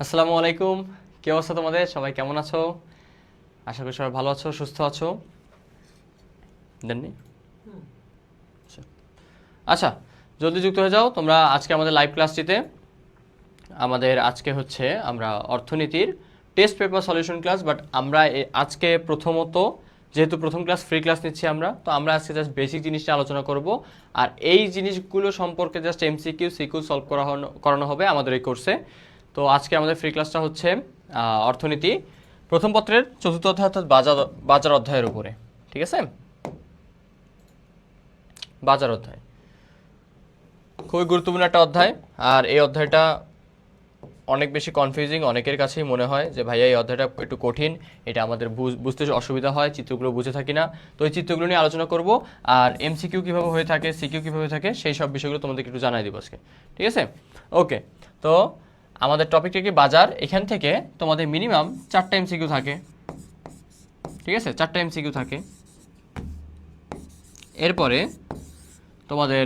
আসসালামু আলাইকুম। কি অবস্থা তোমাদের? সবাই কেমন আছো? আশা করি সবাই ভালো আছো, সুস্থ আছো। দেননি? আচ্ছা আচ্ছা, জলদি যুক্ত হয়ে যাও তোমরা আজকে আমাদের লাইভ ক্লাসটিতে। আমাদের আজকে হচ্ছে আমরা অর্থনীতির test paper solution class, but আমরা আজকে প্রথমত যেহেতু প্রথম ক্লাস ফ্রি ক্লাস নিচ্ছি আমরা, তো আমরা আজকে জাস্ট বেসিক জিনিসটা আলোচনা করব। আর এই জিনিসগুলো সম্পর্কে জাস্ট এমসিকিউ সিকিউ সলভ করানো হবে আমাদের এই কোর্সে। তো আজকে আমাদের ফ্রি ক্লাসটা হচ্ছে অর্থনীতি প্রথম পত্রের চতুর্থ অধ্যায় অর্থাৎ বাজার অধ্যায়ের উপরে। ঠিক আছে, বাজার অধ্যায় খুবই গুরুত্বপূর্ণ একটা অধ্যায়। আর এই অধ্যায়টা অনেক বেশি কনফিউজিং, অনেকের কাছেই মনে হয় যে ভাইয়া এই অধ্যায়টা একটু কঠিন, এটা আমাদের বুঝতে অসুবিধা হয়, চিত্রগুলো বুঝে থাকি না। তো এই চিত্রগুলো নিয়ে আলোচনা করব, আর এমসিকিউ কীভাবে হয়ে থাকে, সিকিউ কীভাবে হয়ে থাকে, সেই সব বিষয়গুলো তোমাদেরকে একটু জানাই দিব আজকে। ঠিক আছে, ওকে। তো আমাদের টপিকটা কি বাজার, এখান থেকে তোমাদের মিনিমাম 4টা এমসিকিউ থাকে। ঠিক আছে, 4টা এমসিকিউ থাকে। এরপরে তোমাদের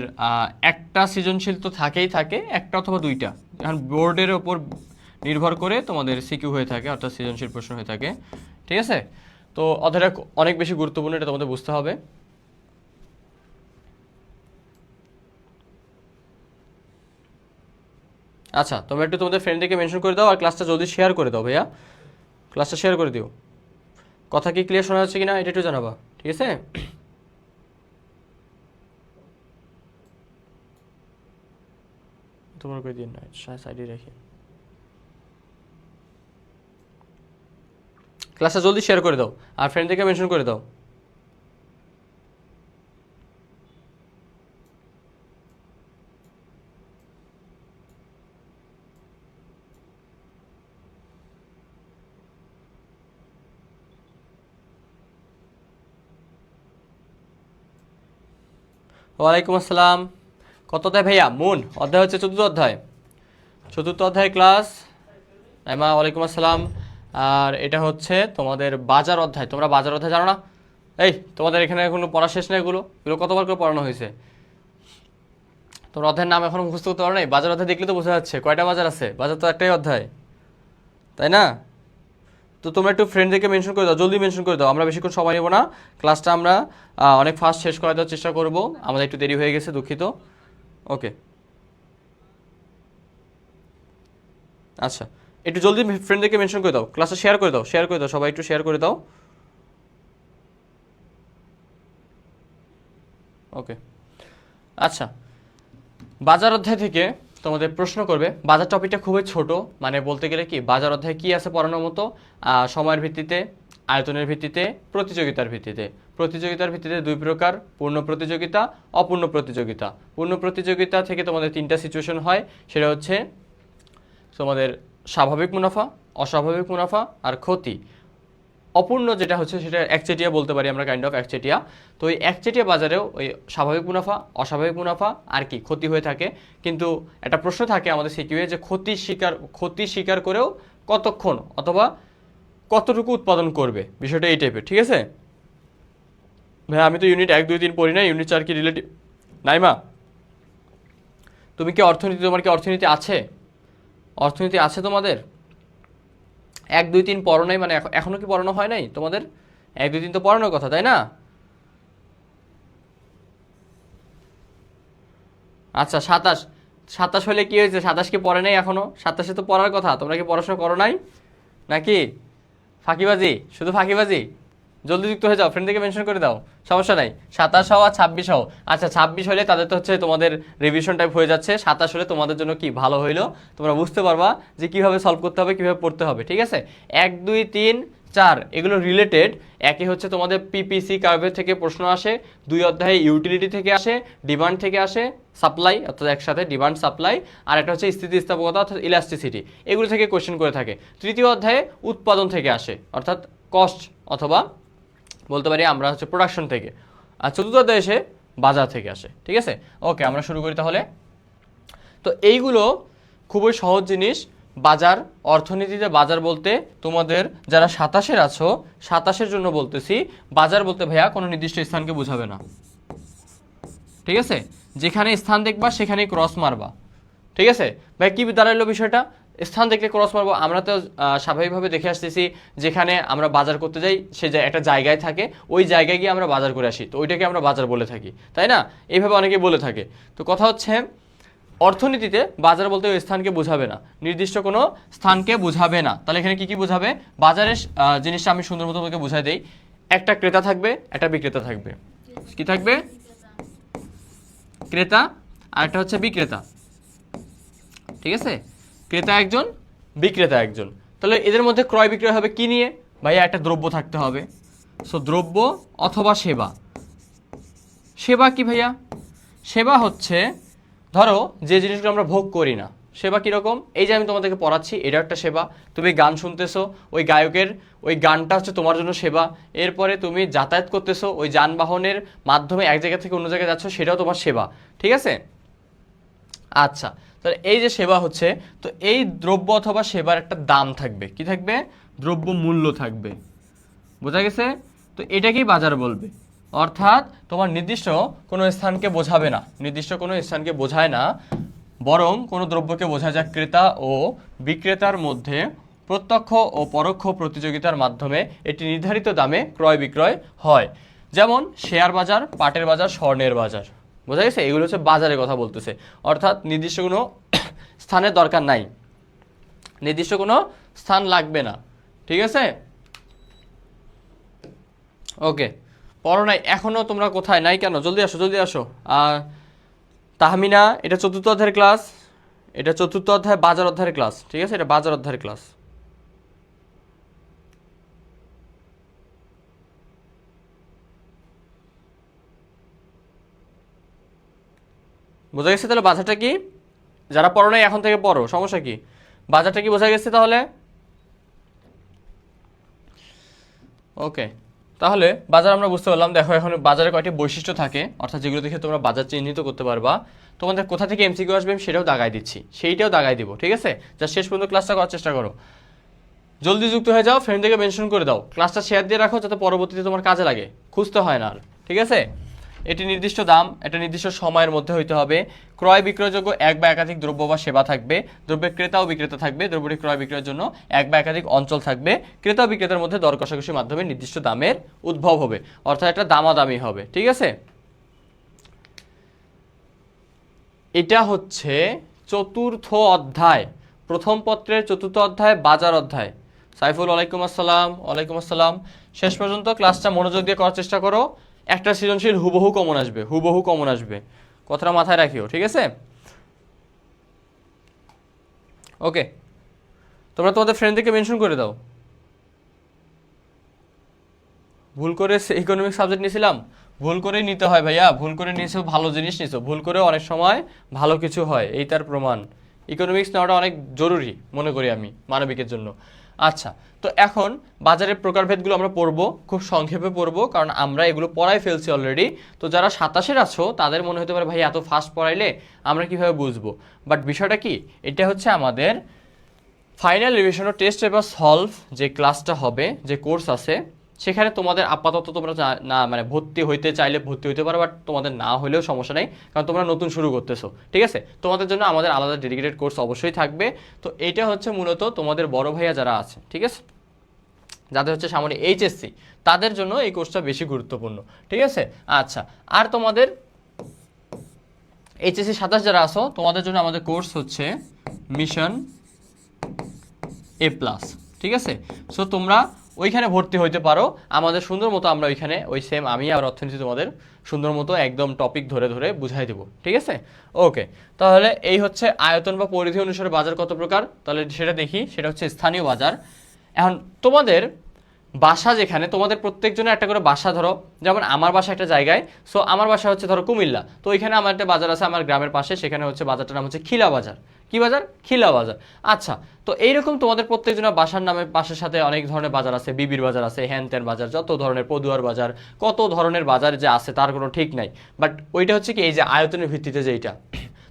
একটা সৃজনশীল তো থাকেই থাকে, একটা অথবা দুইটা, এখন বোর্ডের ওপর নির্ভর করে তোমাদের সিকিউ হয়ে থাকে, অর্থাৎ সৃজনশীল প্রশ্ন হয়ে থাকে। ঠিক আছে, তো অধ্যায়টা অনেক বেশি গুরুত্বপূর্ণ, এটা তোমাদের বুঝতে হবে। আচ্ছা, তোমরা একটু তোমাদের ফ্রেন্ডদেরকে মেনশন করে দাও, আর ক্লাসটা জলদি শেয়ার করে দাও ভাইয়া, ক্লাসটা শেয়ার করে দিও। কথা কি ক্লিয়ার শোনা যাচ্ছে কিনা এটা একটু জানাবা, ঠিক আছে? তোমার করে দিন না, সাইডে রেখে ক্লাসটা জলদি শেয়ার করে দাও, আর ফ্রেন্ডদেরকে মেনশন করে দাও। ওয়ালাইকুম আসসালাম। কত অধ্যায় ভাইয়া? মুন অধ্যায় হচ্ছে চতুর্থ অধ্যায়, চতুর্থ অধ্যায় ক্লাস। নাইমা ওয়ালাইকুম আসসালাম। আর এটা হচ্ছে তোমাদের বাজার অধ্যায়। তোমরা বাজার অধ্যায় জানো না? এই তোমাদের এখানে এখনো পড়া শেষ না, এগুলো এগুলো কতবার করে পড়ানো হয়েছে? তোমরা অধ্যায়ের নাম এখনো মুখস্থ করতে পারো নাই? বাজার অধ্যায় দেখলে তো বোঝা যাচ্ছে কয়টা বাজার আছে, বাজার তো একটাই অধ্যায়, তাই না? তো তোমরা একটু ফ্রেন্ডদেরকে মেনশন করে দাও, জলদি মেনশন করে দাও, আমরা বেশিক্ষণ সময় নেব না। ক্লাসটা আমরা অনেক ফাস্ট শেষ করার দেওয়ার চেষ্টা করব, আমাদের একটু দেরি হয়ে গেছে, দুঃখিত। ওকে, আচ্ছা, একটু জলদি ফ্রেন্ডদেরকে মেনশন করে দাও, ক্লাসটা শেয়ার করে দাও, শেয়ার করে দাও, সবাই একটু শেয়ার করে দাও। ওকে, আচ্ছা, বাজার অধ্যায় থেকে তোমাদের প্রশ্ন করবে। বাজার টপিকটা খুবই ছোট, মানে বলতে গেলে কি বাজার অধ্যায় কি আছে পড়ানোর মতো, সময়ের ভিত্তিতে, আয়তনের ভিত্তিতে, প্রতিযোগিতার ভিত্তিতে। প্রতিযোগিতার ভিত্তিতে দুই প্রকার, পূর্ণ প্রতিযোগিতা, অপূর্ণ প্রতিযোগিতা। পূর্ণ প্রতিযোগিতা থেকে তোমাদের 3টা সিচুয়েশন হয়, সেটা হচ্ছে তোমাদের স্বাভাবিক মুনাফা, অস্বাভাবিক মুনাফা আর ক্ষতি। অপূর্ণ যেটা হচ্ছে সেটা একচেটিয়া বলতে পারি আমরা, কাইন্ড অফ একচেটিয়া। তো ওই একচেটিয়া বাজারেও ওই স্বাভাবিক মুনাফা, অস্বাভাবিক মুনাফা আর কি ক্ষতি হয়ে থাকে। কিন্তু একটা প্রশ্ন থাকে আমাদের সিকিউয়ে যে ক্ষতি স্বীকার করেও কতক্ষণ অথবা কতটুকু উৎপাদন করবে, বিষয়টা এই টাইপের। ঠিক আছে ভাই, আমি তো ইউনিট 1, 2, 3 পড়ি না, ইউনিট 4 কি রিলেটিভ? নাইমা, তুমি কি অর্থনীতি, তোমার কি অর্থনীতি আছে? অর্থনীতি আছে তোমাদের? 1, 2, 3 পড়ো নাই মানে এখনো কি পড়ানো হয় নাই তোমাদের? 1, 2, 3 তো পড়ানোর কথা, তাই না? আচ্ছা, 27, 27 হলে কি হয়েছে? 27 কি পড়ে নাই এখনো? 27 তো পড়ার কথা, তোমরা কি পড়াশোনা করো নাই নাকি? ফাঁকিবাজি, শুধু ফাঁকিবাজি। জলদি যুক্ত হয়ে যাও, ফ্রেন্ডদেরকে মেনশন করে দাও, সমস্যা নাই। 27 হও আর 26 হও। আচ্ছা, 26 হলে তাদের তো হচ্ছে তোমাদের রিভিশন টাইপ হয়ে যাচ্ছে, 27 হলে তোমাদের জন্য কি ভালো হইলো, তোমরা বুঝতে পারবা যে কিভাবে সলভ করতে হবে, কিভাবে পড়তে হবে। ঠিক আছে, 1, 2, 3, 4 এগুলো রিলেটেড। একই হচ্ছে তোমাদের পিপিসি কার্ভের থেকে প্রশ্ন আসে, 2 অধ্যায়ে ইউটিলিটি থেকে আসে, ডিমান্ড থেকে আসে, সাপ্লাই অর্থাৎ একসাথে ডিমান্ড সাপ্লাই, আর একটা হচ্ছে স্থিতিস্থাপকতা অর্থাৎ ইলাস্টিসিটি, এগুলো থেকে কোশ্চেন করে থাকে। তৃতীয় অধ্যায়ে উৎপাদন থেকে আসে, অর্থাৎ কস্ট অথবা বলতে পারি আমরা হচ্ছে প্রোডাকশন থেকে। আর চতুর্থ অধ্যায়ে এসে বাজার থেকে আসে। ঠিক আছে, ওকে, আমরা শুরু করি তাহলে। তো এইগুলো খুবই সহজ জিনিস। বাজার, অর্থনীতিতে বাজার বলতে তোমাদের যারা 27-এর আছো, 27-এর জন্য বলতেছি, বাজার বলতে ভাইয়া কোনো নির্দিষ্ট স্থানকে বোঝাবে না। ঠিক আছে, যেখানে স্থান দেখবা সেখানেই ক্রস মারবা। ঠিক আছে ভাই, কি দাঁড়াইলো বিষয়টা? স্থান দেখলে ক্রস মারবো। আমরা তো স্বাভাবিকভাবে দেখে আসতেছি যেখানে আমরা বাজার করতে যাই সে একটা জায়গায় থাকে, ওই জায়গায় গিয়ে আমরা বাজার করে আসি, তো ওইটাকে আমরা বাজার বলে থাকি, তাই না? এইভাবে অনেকেই বলে থাকে। তো কথা হচ্ছে অর্থনীতিতে বাজার বলতে ওই স্থানকে বোঝাবে না, নির্দিষ্ট কোনো স্থানকে বোঝাবে না। তাহলে এখানে কি কি বোঝাবে? বাজারের জিনিসটা আমি সুন্দর মতো তোমাকে বুঝাই দেই। একটা ক্রেতা থাকবে, একটা বিক্রেতা থাকবে। কি থাকবে? ক্রেতা আর একটা হচ্ছে বিক্রেতা, ঠিক আছে? ক্রেতা একজন, বিক্রেতা একজন। তাহলে এদের মধ্যে ক্রয় বিক্রয় হবে কি নিয়ে? ভাইয়া একটা দ্রব্য থাকতে হবে। সো দ্রব্য অথবা সেবা। সেবা কি ভাইয়া? সেবা হচ্ছে ধরো যে জিনিসগুলো আমরা ভোগ করি না, সেবা কীরকম? এই যে আমি তোমাদেরকে পড়াচ্ছি, এটা একটা সেবা। তুমি গান শুনতেছো, ওই গায়কের ওই গানটা হচ্ছে তোমার জন্য সেবা। এরপরে তুমি যাতায়াত করতেছো, ওই যানবাহনের মাধ্যমে এক জায়গা থেকে অন্য জায়গায় যাচ্ছ, সেটাও তোমার সেবা, ঠিক আছে? আচ্ছা, তাহলে এই যে সেবা হচ্ছে, তো এই দ্রব্য অথবা সেবার একটা দাম থাকবে। কি থাকবে? দ্রব্য মূল্য থাকবে। বোঝা গেছে? তো এটাকেই বাজার বলবে। অর্থাৎ তোমার নির্দিষ্ট কোনো স্থানকে বোঝাবে না, নির্দিষ্ট কোনো স্থানকে বোঝায় না, বরং কোনো দ্রব্যকে বোঝায় যা ক্রেতা ও বিক্রেতার মধ্যে প্রত্যক্ষ ও পরোক্ষ প্রতিযোগিতার মাধ্যমে এটি নির্ধারিত দামে ক্রয় বিক্রয় হয়। যেমন শেয়ার বাজার, পাটের বাজার, স্বর্ণের বাজার। বোঝা গেছে? এগুলো হচ্ছে বাজারের কথা বলতেছে। অর্থাৎ নির্দিষ্ট কোনো স্থানের দরকার নাই, নির্দিষ্ট কোনো স্থান লাগবে না, ঠিক আছে? ওকে, পড়ো নাই এখনো? তোমরা কোথায়? নাই কেন? জলদি আসো, জলদি আসো। তাহমিনা, এটা 4র্থ অধ্যায়ের ক্লাস, এটা 4র্থ অধ্যায় বাজার অধ্যায়ের ক্লাস, ঠিক আছে? এটা বাজার অধ্যায়ের ক্লাস। বোঝা গেছে তাহলে বাজারটা কি? যারা পড়ো নাই এখন থেকে পড়ো, সমস্যা কি? বাজারটা কি বোঝা গেছে তাহলে? ওকে, তাহলে বাজার আমরা বুঝতে পারলাম। দেখো এখন বাজারে কয়টি বৈশিষ্ট্য থাকে, অর্থাৎ যেগুলো দেখে তোমরা বাজার চিহ্নিত করতে পারবা। তোমাদের কোথা থেকে এমসিকিউ আসবে আমি সেটাও দাগাই দিচ্ছি, সেইটাও দাগাই দিব, ঠিক আছে? যা শেষ পর্যন্ত ক্লাসটা করার চেষ্টা করো। জলদি যুক্ত হয়ে যাও, ফ্রেন্ডদেরকে মেনশন করে দাও, ক্লাসটা শেয়ার দিয়ে রাখো যাতে পরবর্তীতে তোমার কাজে লাগে, খুঁজতে হয় না আর, ঠিক আছে? এটি নির্দিষ্ট দাম, এটা নির্দিষ্ট সময়ের মধ্যে হইতে হবে। ক্রয় বিক্রয়যোগ্য এক বা একাধিক দ্রব্য বা সেবা থাকবে। দ্রব্যের ক্রেতা ও বিক্রেতা থাকবে। দ্রব্যটি ক্রয় বিক্রয়ের জন্য এক বা একাধিক অঞ্চল থাকবে। ক্রেতা ও বিক্রেতার মধ্যে দর কষাকষির মাধ্যমে নির্দিষ্ট দামের উদ্ভব হবে, অর্থাৎ একটা দামাদামি হবে, ঠিক আছে? এটা হচ্ছে 4র্থ অধ্যায়, প্রথম পত্রের 4র্থ অধ্যায় বাজার অধ্যায়। সাইফুল, ওয়ালাইকুম আসসালাম। ওয়ালাইকুম আসসালাম। শেষ পর্যন্ত ক্লাসটা মনোযোগ দিয়ে করার চেষ্টা করো। একটা সৃজনশীল হুবহু কমন আসবে, হুবহু কমন আসবে, কথাটা মাথায় রাখিও, ঠিক আছে? ওকে, তোমরা তোমাদের ফ্রেন্ডদেরকে মেনশন করে দাও। ভুল করে ইকোনমিক্স সাবজেক্ট নিয়েছিলাম, ভুল করেই নিতে হয় ভাইয়া, ভুল করে নিয়েছো, ভালো জিনিস নিয়েছো, ভুল করে অনেক সময় ভালো কিছু হয়, এই তার প্রমাণ। ইকোনমিক্স নেওয়াটা অনেক জরুরি মনে করি আমি মানবিকের জন্য। আচ্ছা, তো এখন বাজারের প্রকারভেদগুলো আমরা পড়বো, খুব সংক্ষেপে পড়বো, কারণ আমরা এগুলো পড়াই ফেলছি অলরেডি। তো যারা 27-এর আছো তাদের মনে হতে পারে ভাই এত ফাস্ট পড়াইলে আমরা কিভাবে বুঝবো, বাট বিষয়টা কি, এটা হচ্ছে আমাদের ফাইনাল রিভিশন ও টেস্ট পেপার সলভ যে ক্লাসটা হবে, যে কোর্স আছে, সেখানে তোমাদের আপাতত তোমরা না মানে ভর্তি হইতে চাইলে ভর্তি হইতে পারো, বাট তোমাদের না হলেও সমস্যা নেই, কারণ তোমরা নতুন শুরু করতেছো, ঠিক আছে? তোমাদের জন্য আমাদের আলাদা ডেডিকেটেড কোর্স অবশ্যই থাকবে। তো এটা হচ্ছে মূলত তোমাদের বড় ভাইয়া যারা আছে, ঠিক আছে, যাদের হচ্ছে সামনে এইচএসসি, তাদের জন্য এই কোর্সটা বেশি গুরুত্বপূর্ণ, ঠিক আছে? আচ্ছা, আর তোমাদের এইচএসসি 27 যারা আছো তোমাদের জন্য আমাদের কোর্স হচ্ছে মিশন A+, ঠিক আছে? সো তোমরা ওইখানে ভর্তি হইতে পারো আমাদের সুন্দর মতো, আমরা ওইখানে ওই সেম আমি আর অর্থনীতি তোমাদের সুন্দর মতো একদম টপিক ধরে ধরে বুঝাই দেবো, ঠিক আছে? ওকে, তাহলে এই হচ্ছে আয়তন বা পরিধি অনুসারে বাজার কত প্রকার, তাহলে সেটা দেখি। সেটা হচ্ছে স্থানীয় বাজার। এখন তোমাদের বাসা যেখানে, তোমাদের প্রত্যেকজনের একটা করে বাসা, ধরো যেমন আমার বাসা একটা জায়গায়, সো আমার বাসা হচ্ছে ধরো কুমিল্লা, তো ওইখানে আমার একটা বাজার আছে আমার গ্রামের পাশে, সেখানে হচ্ছে বাজারটার নাম হচ্ছে খিলা বাজার। কি বাজার? খিলা বাজার। আচ্ছা, তো এইরকম তোমাদের প্রত্যেকজনের বাসার নামে পাশের সাথে অনেক ধরনের বাজার আছে, বিবির বাজার আছে, হ্যান ত্যান বাজার, যত ধরনের পদুয়ার বাজার, কত ধরনের বাজার যে আছে তার কোনো ঠিক নাই। বাট ওইটা হচ্ছে কি, এই যে আয়তনের ভিত্তিতে যেইটা,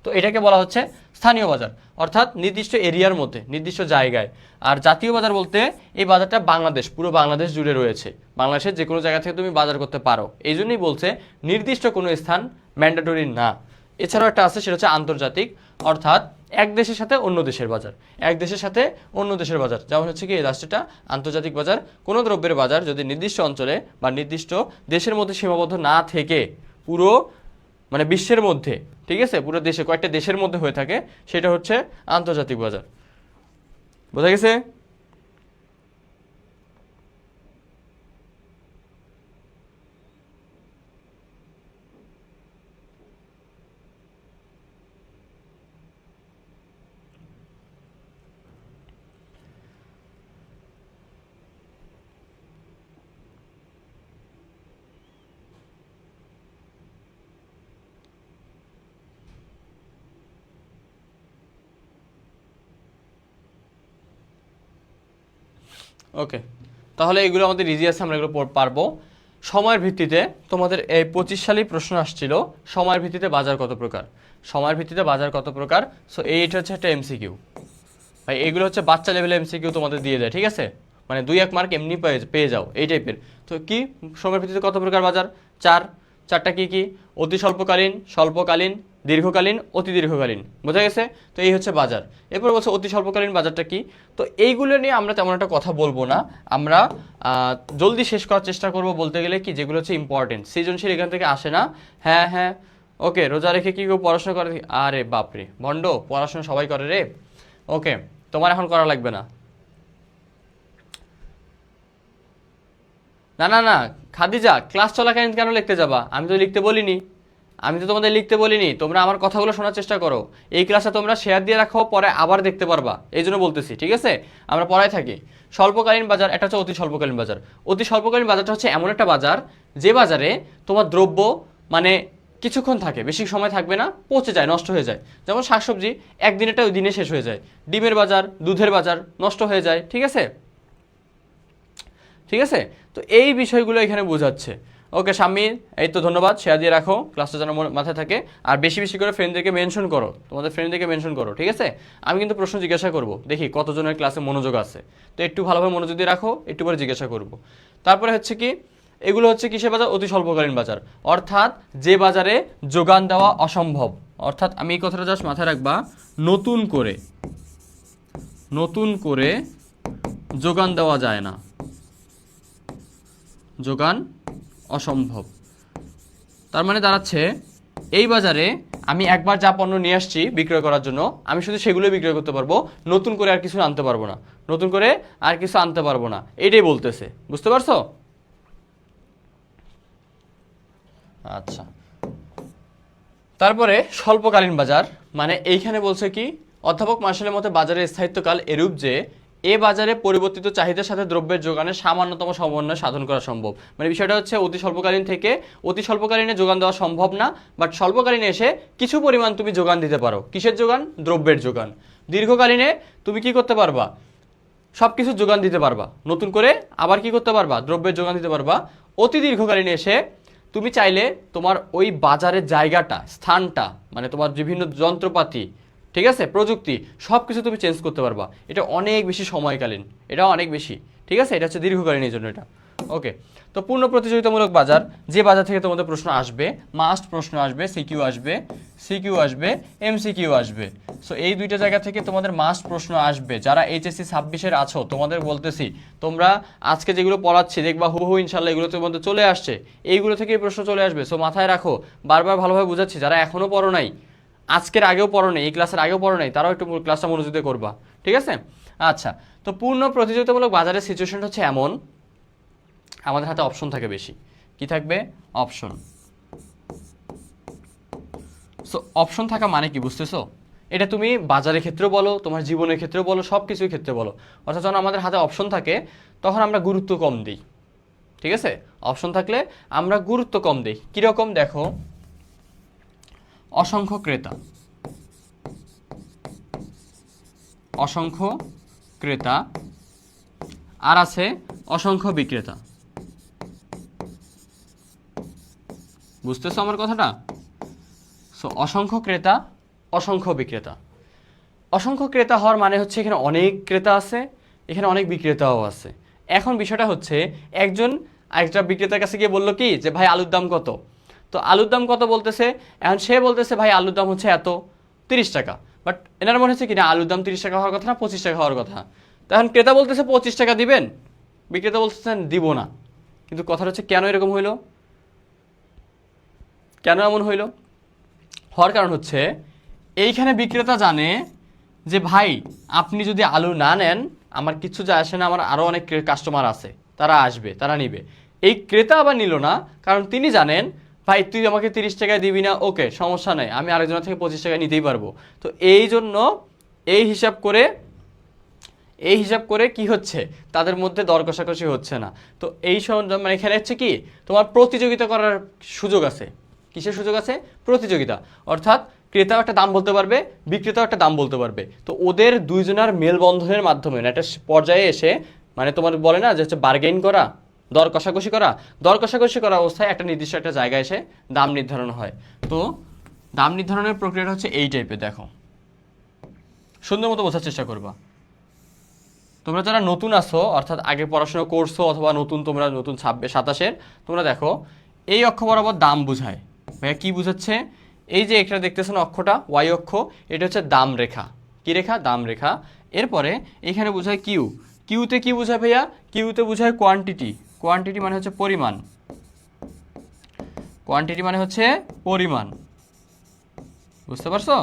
তো এটাকে বলা হচ্ছে স্থানীয় বাজার, অর্থাৎ নির্দিষ্ট এরিয়ার মধ্যে, নির্দিষ্ট জায়গায়। আর জাতীয় বাজার বলতে এই বাজারটা বাংলাদেশ, পুরো বাংলাদেশ জুড়ে রয়েছে, বাংলাদেশের যে কোনো জায়গা থেকে তুমি বাজার করতে পারো। এই জন্যই বলছে নির্দিষ্ট কোনো স্থান ম্যান্ডেটরি না। এছাড়াও একটা আছে, সেটা হচ্ছে আন্তর্জাতিক, অর্থাৎ এক দেশের সাথে অন্য দেশের বাজার, এক দেশের সাথে অন্য দেশের বাজার। যেমন হচ্ছে কি এই রাষ্ট্রটা আন্তর্জাতিক বাজার, কোনো দ্রব্যের বাজার যদি নির্দিষ্ট অঞ্চলে বা নির্দিষ্ট দেশের মধ্যে সীমাবদ্ধ না থেকে পুরো মানে বিশ্বের মধ্যে, ঠিক আছে, পুরো দেশে কয়েকটা দেশের মধ্যে হয়ে থাকে, সেটা হচ্ছে আন্তর্জাতিক বাজার। বোঝা গেছে? ওকে, তাহলে এগুলো আমাদের ইজি আছে, আমরা এগুলো পারবো। সময়ের ভিত্তিতে তোমাদের এই 25 সালেই প্রশ্ন আসছিল, সময়ের ভিত্তিতে বাজার কত প্রকার, সময়ের ভিত্তিতে বাজার কত প্রকার। সো এইটা হচ্ছে একটা এমসিকিউ ভাই, এগুলো হচ্ছে বাচ্চা লেভেলে এমসিকিউ তোমাদের দিয়ে দেয়, ঠিক আছে, মানে 2-1 মার্ক এমনি পেয়ে যাও এই টাইপের। তো কি সময়ের ভিত্তিতে কত প্রকার বাজার? চারটা কি কি? অতি স্বল্পকালীন, স্বল্পকালীন, দীর্ঘকালীন, অতি দীর্ঘকালীন। বোঝা গেছে? তো এই হচ্ছে বাজার। এরপর বলছে অতি স্বল্পকালীন বাজারটা কি। তো এইগুলো নিয়ে আমরা তেমন একটা কথা বলবো না, আমরা জলদি শেষ করার চেষ্টা করব। বলতে গেলে কি যেগুলো হচ্ছে ইম্পর্টেন্ট, সৃজনশীল এখান থেকে আসে না। হ্যাঁ হ্যাঁ, ওকে, রোজা রেখে কি কেউ পড়াশোনা করে? আরে বাপরে ভণ্ড, পড়াশোনা সবাই করে রে। ওকে, তোমার এখন করা লাগবে না। না না না খাদিজা, ক্লাস চলাকালীন কেন লিখতে যাবা? আমি তো লিখতে বলিনি, আমি তো তোমাদের লিখতে বলিনি। তোমরা আমার কথাগুলো শোনার চেষ্টা করো। এই ক্লাসটা তোমরা শেয়ার দিয়ে রাখো, পরে আবার দেখতে পারবা, এই জন্য বলতেছি, ঠিক আছে? আমরা পড়ায় থাকি। স্বল্পকালীন বাজার, একটা হচ্ছে অতি স্বল্পকালীন বাজার। অতি স্বল্পকালীন বাজারটা হচ্ছে এমন একটা বাজার যে বাজারে তোমার দ্রব্য মানে কিছুক্ষণ থাকে, বেশি সময় থাকবে না, পচে যায়, নষ্ট হয়ে যায়। যেমন শাকসবজি একদিনেরটা ওই দিনে শেষ হয়ে যায়। ডিমের বাজার, দুধের বাজার নষ্ট হয়ে যায়, ঠিক আছে? ঠিক আছে, তো এই বিষয়গুলো এখানে বোঝাচ্ছে। ওকে শাম্মীর, এই তো ধন্যবাদ, শেয়ার দিয়ে রাখো, ক্লাসটা যেন মাথায় থাকে। আর বেশি বেশি করে ফ্রেন্ডদেরকে মেনশন করো, তোমাদের ফ্রেন্ডদেরকে মেনশন করো, ঠিক আছে? আমি কিন্তু প্রশ্ন জিজ্ঞাসা করব, দেখি কতজনের ক্লাসে মনোযোগ আছে। তো একটু ভালোভাবে মনোযোগ দিয়ে রাখো, একটু পরে জিজ্ঞাসা করব। তারপরে হচ্ছে কি, এগুলো হচ্ছে কিসের বাজার? অতি স্বল্পকালীন বাজার, অর্থাৎ যে বাজারে যোগান দেওয়া অসম্ভব। অর্থাৎ আমি এই কথাটা জাস্ট মাথায় রাখবা, নতুন করে যোগান দেওয়া যায় না, যোগান অসম্ভব। তার মানে দাঁড়াচ্ছে এই বাজারে আমি একবার যা পণ্য নিয়ে আসছি বিক্রয় করার জন্য, আমি শুধু সেগুলোই বিক্রয় করতে পারবো, নতুন করে আর কিছু আনতে পারবো না, নতুন করে আর কিছু আনতে পারবো না, এটাই বলতেছে। বুঝতে পারছো? আচ্ছা, তারপরে স্বল্পকালীন বাজার, মানে এইখানে বলছে কি, অধ্যাপক মার্শালের মতে বাজারের স্থায়িত্বকাল এরূপ যে এ বাজারে পরিবর্তিত চাহিদার সাথে দ্রব্যের যোগানের সামান্যতম সমন্বয় সাধন করা সম্ভব। মানে বিষয়টা হচ্ছে অতি স্বল্পকালীন থেকে অতি স্বল্পকালীনে যোগান দেওয়া সম্ভব না, বাট স্বল্পকালীনে এসে কিছু পরিমাণ তুমি যোগান দিতে পারো। কিসের যোগান? দ্রব্যের যোগান। দীর্ঘকালীনে তুমি কি করতে পারবা? সব কিছু যোগান দিতে পারবা, নতুন করে আবার কি করতে পারবা? দ্রব্যের যোগান দিতে পারবা। অতি দীর্ঘকালীনে এসে তুমি চাইলে তোমার ওই বাজারের জায়গাটা, স্থানটা, মানে তোমার বিভিন্ন যন্ত্রপাতি, ঠিক আছে, প্রযুক্তি, সব কিছু তুমি চেঞ্জ করতে পারবা। এটা অনেক বেশি সময়কালীন, এটা অনেক বেশি, ঠিক আছে? এটা হচ্ছে দীর্ঘকালীন, এই জন্য এটা। ওকে, তো পূর্ণ প্রতিযোগিতামূলক বাজার, যে বাজার থেকে তোমাদের প্রশ্ন আসবে, মাস্ট প্রশ্ন আসবে, সিকিউ আসবে, এমসিকিউ আসবে। সো এই দুইটা জায়গা থেকে তোমাদের মাস্ট প্রশ্ন আসবে। যারা এইচএসসি 26-এর আছো, তোমাদের বলতেছি, তোমরা আজকে যেগুলো পড়াচ্ছি দেখবা হুবহু ইনশাল্লাহ এগুলো তোমাদের চলে আসছে, এইগুলো থেকে প্রশ্ন চলে আসবে। সো মাথায় রাখো, বারবার ভালোভাবে বুঝাচ্ছি, যারা এখনও পড়ো নাই, আজকের আগেও পড়ো নাই, এই ক্লাসের আগেও পড়ো নাই, তারাও একটু ক্লাসটা মনোযোগ দিয়ে করবা, ঠিক আছে? আচ্ছা, তো পূর্ণ প্রতিযোগিতামূলক বাজারের সিচুয়েশনটা হচ্ছে এমন, আমাদের হাতে অপশন থাকে বেশি। কি থাকবে? অপশন। সো অপশন থাকা মানে কি, বুঝতেছো? এটা তুমি বাজারের ক্ষেত্রেও বলো, তোমার জীবনের ক্ষেত্রেও বলো, সব কিছুর ক্ষেত্রে বলো। অর্থাৎ যখন আমাদের হাতে অপশন থাকে তখন আমরা গুরুত্ব কম দিই, ঠিক আছে? অপশন থাকলে আমরা গুরুত্ব কম দিই। কীরকম দেখো, অসংখ্য ক্রেতা, অসংখ্য ক্রেতা, আর আছে অসংখ্য বিক্রেতা। বুঝতেছো আমার কথাটা? সো অসংখ্য ক্রেতা, অসংখ্য বিক্রেতা। অসংখ্য ক্রেতা হওয়ার মানে হচ্ছে এখানে অনেক ক্রেতা আছে, এখানে অনেক বিক্রেতাও আছে। এখন বিষয়টা হচ্ছে, একজন আরেকটা বিক্রেতার কাছে গিয়ে বললো কি যে ভাই আলুর দাম কত? তো আলুর দাম কত বলতেছে, এখন সে বলতেছে ভাই আলুর দাম হচ্ছে এত 30 টাকা, বাট এনার মনে হচ্ছে কি না আলুর দাম 30 টাকা হওয়ার কথা না 25 টাকা হওয়ার কথা। তখন ক্রেতা বলতেছে 25 টাকা দিবেন, বিক্রেতা বলতেছেন দিব না। কিন্তু কথাটা হচ্ছে কেন এরকম হইলো, কেন এমন হইলো? হওয়ার কারণ হচ্ছে এইখানে বিক্রেতা জানে যে ভাই আপনি যদি আলু না নেন আমার কিছু যায় আসে না, আমার আরও অনেক কাস্টমার আছে, তারা আসবে, তারা নিবে। এই ক্রেতা আবার নিল না, কারণ তিনি জানেন ভাই তুই আমাকে 30 টাকায় দিবি না, ওকে সমস্যা নেই, আমি আরেকজনের থেকে 25 টাকায় নিতেই পারবো। তো এই জন্য এই হিসাব করে কি হচ্ছে, তাদের মধ্যে দর কষাকষি হচ্ছে না। তো এই মানে এখানে হচ্ছে কি তোমার প্রতিযোগিতা করার সুযোগ আছে। কিসের সুযোগ আছে? প্রতিযোগিতা। অর্থাৎ ক্রেতাও একটা দাম বলতে পারবে, বিক্রেতাও একটা দাম বলতে পারবে। তো ওদের দুইজনের মেলবন্ধনের মাধ্যমে একটা পর্যায়ে এসে, মানে তোমার বলে না যে হচ্ছে বার্গেইন করা, দর কষাকষি করা অবস্থায় একটা নির্দিষ্ট একটা জায়গায় এসে দাম নির্ধারণ হয়। তো দাম নির্ধারণের প্রক্রিয়াটা হচ্ছে এই টাইপের। দেখো, সুন্দর মতো বোঝার চেষ্টা করবা। তোমরা যারা নতুন আসো, অর্থাৎ আগে পড়াশোনা করছো অথবা তোমরা নতুন 27-এর, তোমরা দেখো এই অক্ষ বরাবর দাম বুঝায়। ভাইয়া কি বুঝাচ্ছে? এই যে এটা দেখতেছো না অক্ষটা, ওয়াই অক্ষ, এটা হচ্ছে দাম রেখা। কি রেখা? দাম রেখা। এরপরে এখানে বোঝায় কিউ। কিউতে কি বোঝায় ভাইয়া? কিউতে বোঝায় কোয়ান্টিটি। কোয়ান্টিটি মানে হচ্ছে পরিমাণ। কোয়ান্টিটি মানে হচ্ছে পরিমাণ। বুঝতে পারছো?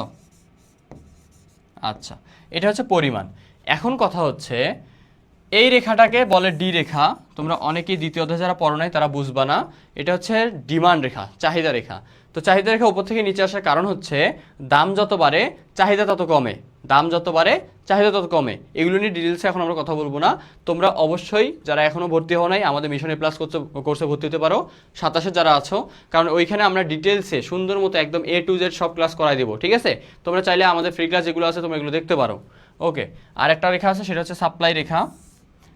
আচ্ছা, এটা হচ্ছে পরিমাণ। এখন কথা হচ্ছে এই রেখাটাকে বলে ডি রেখা। তোমরা অনেকেই দ্বিতীয় অধ্যায়ে যারা পড়ো নাই তারা বুঝবা না। এটা হচ্ছে ডিমান্ড রেখা, চাহিদা রেখা। তো চাহিদা রেখা উপর থেকে নিচে আসার কারণ হচ্ছে দাম যত বাড়ে চাহিদা তত কমে, দাম যত বাড়ে চাহিদা তত কমে। এগুলো নিয়ে ডিটেলসে এখন আমরা কথা বলবো না। তোমরা অবশ্যই যারা এখনও ভর্তি হও নাই আমাদের মিশন এ প্লাস কোর্সে ভর্তি হতে পারো, 27 যারা আছো, কারণ ওইখানে আমরা ডিটেলসে সুন্দর মতো একদম A to Z সব ক্লাস করাই দেবো। ঠিক আছে? তোমরা চাইলে আমাদের ফ্রি ক্লাস যেগুলো আছে তোমরা এগুলো দেখতে পারো। ওকে, আর একটা রেখা আছে সেটা হচ্ছে সাপ্লাই রেখা।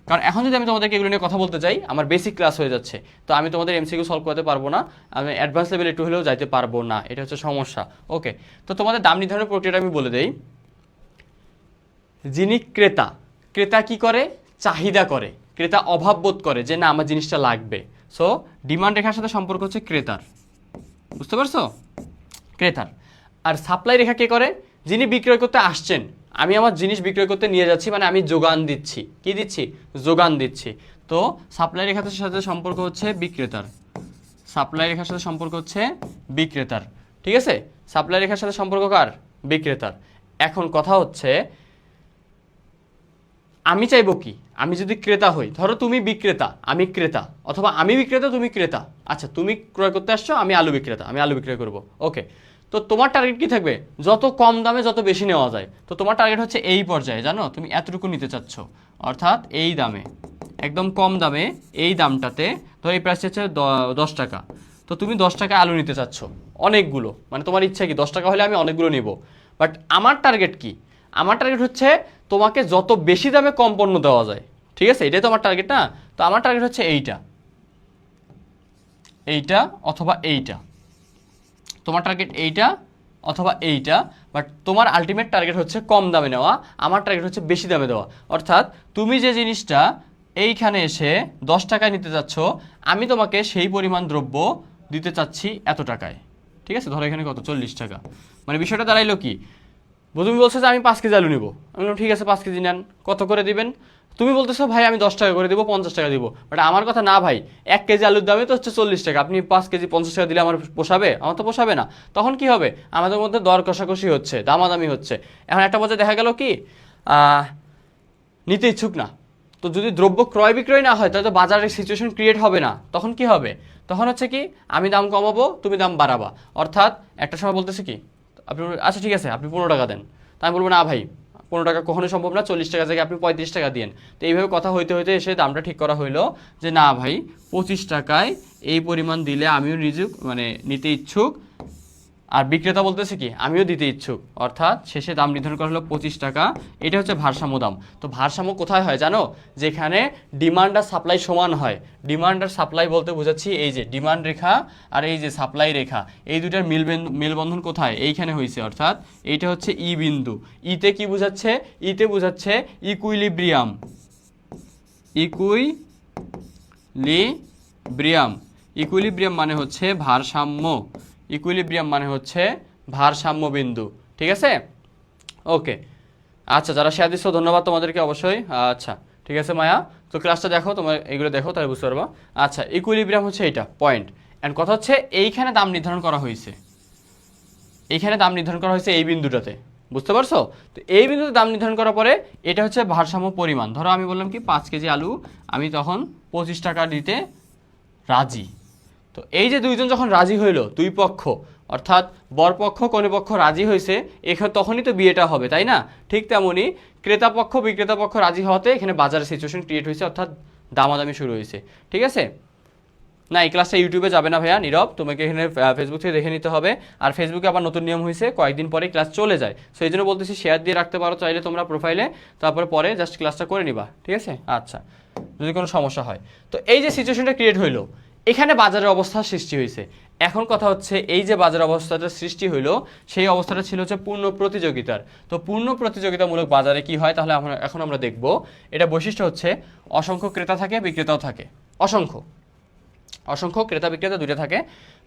কারণ এখন যদি আমি তোমাদেরকে এগুলো নিয়ে কথা বলতে চাই আমার বেসিক ক্লাস হয়ে যাচ্ছে, তো আমি তোমাদের এমসিকিউ সলভ করতে পারবো না, আমি অ্যাডভান্স লেভেল একটু হলেও যাইতে পারবো না, এটা হচ্ছে সমস্যা। ওকে, তো তোমাদের দাম নির্ধারণের প্রক্রিয়াটা আমি বলে দেই। যিনি ক্রেতা, ক্রেতা কি করে? চাহিদা করে, ক্রেতা অভাব বোধ করে যে না আমার জিনিসটা লাগবে। সো ডিমান্ড রেখার সাথে সম্পর্ক হচ্ছে ক্রেতার। বুঝতে পারছো? ক্রেতার। আর সাপ্লাই রেখা কে করে? যিনি বিক্রয় করতে আসছেন, আমি আমার জিনিস বিক্রয় করতে নিয়ে যাচ্ছি, মানে আমি যোগান দিচ্ছি। কি দিচ্ছি? যোগান দিচ্ছি। তো সাপ্লাই রেখার সাথে সম্পর্ক হচ্ছে বিক্রেতার। সাপ্লাই রেখার সাথে সম্পর্ক হচ্ছে বিক্রেতার। ঠিক আছে? সাপ্লাই রেখার সাথে সম্পর্ক কার? বিক্রেতার। এখন কথা হচ্ছে আমি চাইবো কি? আমি যদি ক্রেতা হই, ধরো তুমি বিক্রেতা আমি ক্রেতা, অথবা আমি বিক্রেতা তুমি ক্রেতা। আচ্ছা, তুমি ক্রয় করতে আসছো, আমি আলু বিক্রেতা, আমি আলু বিক্রয় করবো। ওকে, তো তোমার টার্গেট কি থাকবে? যত কম দামে যত বেশি নেওয়া যায়। তো তোমার টার্গেট হচ্ছে এই পর্যায়ে, জানো তুমি এতটুকু নিতে চাচ্ছ, অর্থাৎ এই দামে, একদম কম দামে, এই দামটাতে, ধরো এই প্রাইস হচ্ছে 10 টাকা। তো তুমি 10 টাকা আলু নিতে চাচ্ছ অনেকগুলো, মানে তোমার ইচ্ছা কি 10 টাকা হলে আমি অনেকগুলো নিব। বাট আমার টার্গেট কি? আমার টার্গেট হচ্ছে তোমাকে যত বেশি দামে কম পণ্য দেওয়া যায়। ঠিক আছে? এটাই তো আমার টার্গেট না? তো আমার টার্গেট হচ্ছে এইটা, এইটা অথবা এইটা। তোমার টার্গেট এইটা অথবা এইটা, বাট তোমার আলটিমেট টার্গেট হচ্ছে কম দামে নেওয়া, আমার টার্গেট হচ্ছে বেশি দামে দেওয়া। অর্থাৎ তুমি যে জিনিসটা এইখানে এসে 10 টাকায় নিতে চাচ্ছ, আমি তোমাকে সেই পরিমাণ দ্রব্য দিতে চাচ্ছি এত টাকায়। ঠিক আছে? ধরো এখানে কত? 40 টাকা। মানে বিষয়টা দাঁড়াইলো কি? তুমি বলছো যে আমি 5 কেজি আলু নিবো, আমি বললাম ঠিক আছে 5 কেজি নেন, কত করে দিবেন? তুমি বলতেছো ভাই আমি 10 টাকা করে দিব, 50 টাকা দিব। বাট আমার কথা না ভাই, 1 কেজি আলুর দামে তো হচ্ছে 40 টাকা, আপনি 5 কেজি 50 টাকা দিলে আমার পোষাবে? আমার তো পোষাবে না। তখন কি হবে? আমাদের মধ্যে দর কষাকষি হচ্ছে, দামাদামি হচ্ছে। এখন একটা পর্যায়ে দেখা গেল কি নিতে ইচ্ছুক না। তো যদি দ্রব্য ক্রয় বিক্রয় না হয় তাহলে তো বাজারের সিচুয়েশন ক্রিয়েট হবে না। তখন কি হবে? তখন হচ্ছে কি আমি দাম কমাবো, তুমি দাম বাড়াবা। অর্থাৎ একটা সময় বলতেছে কি আপনি, আচ্ছা ঠিক আছে আপনি 15 টাকা দেন। তা আমি বলবো না ভাই 15 টাকা কখনোই সম্ভব না, 40 টাকা জায়গায় আপনি 35 টাকা দিন। তো এইভাবে কথা হইতে হইতে এসে দামটা ঠিক করা হইলো যে না ভাই 25 টাকায় এই পরিমাণ দিলে আমিও নিতে ইচ্ছুক, আর বিক্রেতা বলতেছে কি আমিও দিতে ইচ্ছুক। অর্থাৎ শেষে দাম নির্ধারণ করা হলো 25 টাকা। এটা হচ্ছে ভারসাম্য দাম। তো ভারসাম্য কোথায় হয় জানো? যেখানে ডিমান্ড আর সাপ্লাই সমান হয়। ডিমান্ড আর সাপ্লাই বলতে বোঝাচ্ছি এই যে ডিমান্ড রেখা আর এই যে সাপ্লাই রেখা, এই দুটার মেলবন্ধন কোথায়? এইখানে হয়েছে। অর্থাৎ এইটা হচ্ছে ই বিন্দু। ইতে কি বোঝাচ্ছে? ইতে বোঝাচ্ছে ইকুইলিব্রিয়াম। ইকুইলিব্রিয়াম। ইকুইলিব্রিয়াম মানে হচ্ছে ভারসাম্য, ইকুইলিব্রিয়াম মানে হচ্ছে ভারসাম্য বিন্দু, ঠিক আছে? ওকে, আচ্ছা যারা শেয়ার দিচ্ছ ধন্যবাদ তোমাদেরকে অবশ্যই। আচ্ছা ঠিক আছে মায়া, তো ক্লাসটা দেখো, তোমার এগুলো দেখো তাহলে বুঝতে পারবা। আচ্ছা ইকুইলিব্রিয়াম হচ্ছে এইটা পয়েন্ট, অ্যান্ড কথা হচ্ছে এইখানে দাম নির্ধারণ করা হয়েছে, এইখানে দাম নির্ধারণ করা হয়েছে এই বিন্দুটাতে, বুঝতে পারছো? তো এই বিন্দুতে দাম নির্ধারণ করার পরে এটা হচ্ছে ভারসাম্য পরিমাণ। ধরো আমি বললাম কি 5 কেজি আলু আমি তখন 25 টাকা দিতে রাজি। তো এই যে দুইজন যখন রাজি হইল, দুই পক্ষ অর্থাৎ বরপক্ষ কনেপক্ষ রাজি হয়েছে, এখানে তখনই তো বিয়েটা হবে, তাই না? ঠিক তেমনই ক্রেতা পক্ষ বিক্রেতা পক্ষ রাজি হওয়াতে এখানে বাজারের সিচুয়েশন ক্রিয়েট হয়েছে, অর্থাৎ দামাদামি শুরু হয়েছে, ঠিক আছে? না এই ক্লাসটা ইউটিউবে যাবে না ভাইয়া নীরব, তোমাকে এখানে ফেসবুক থেকে দেখে নিতে হবে। আর ফেসবুকে আবার নতুন নিয়ম হয়েছে, কয়েকদিন পরে ক্লাস চলে যায়, সো এই জন্য বলতেছি শেয়ার দিয়ে রাখতে পারো চাইলে তোমরা প্রোফাইলে, তারপরে পরে জাস্ট ক্লাসটা করে নিবা, ঠিক আছে? আচ্ছা যদি কোনো সমস্যা হয়। তো এই যে সিচুয়েশনটা ক্রিয়েট হইলো, এখানে বাজারের অবস্থা সৃষ্টি হয়েছে। এখন কথা হচ্ছে এই যে বাজার অবস্থাটা সৃষ্টি হইলো, সেই অবস্থাটা ছিল হচ্ছে পূর্ণ প্রতিযোগিতার। তো পূর্ণ প্রতিযোগিতামূলক বাজারে কি হয় তাহলে এখন আমরা দেখব। এটা বৈশিষ্ট্য হচ্ছে অসংখ্য ক্রেতা থাকে বিক্রেতাও থাকে, অসংখ্য অসংখ্য ক্রেতা বিক্রেতা দুইটা থাকে।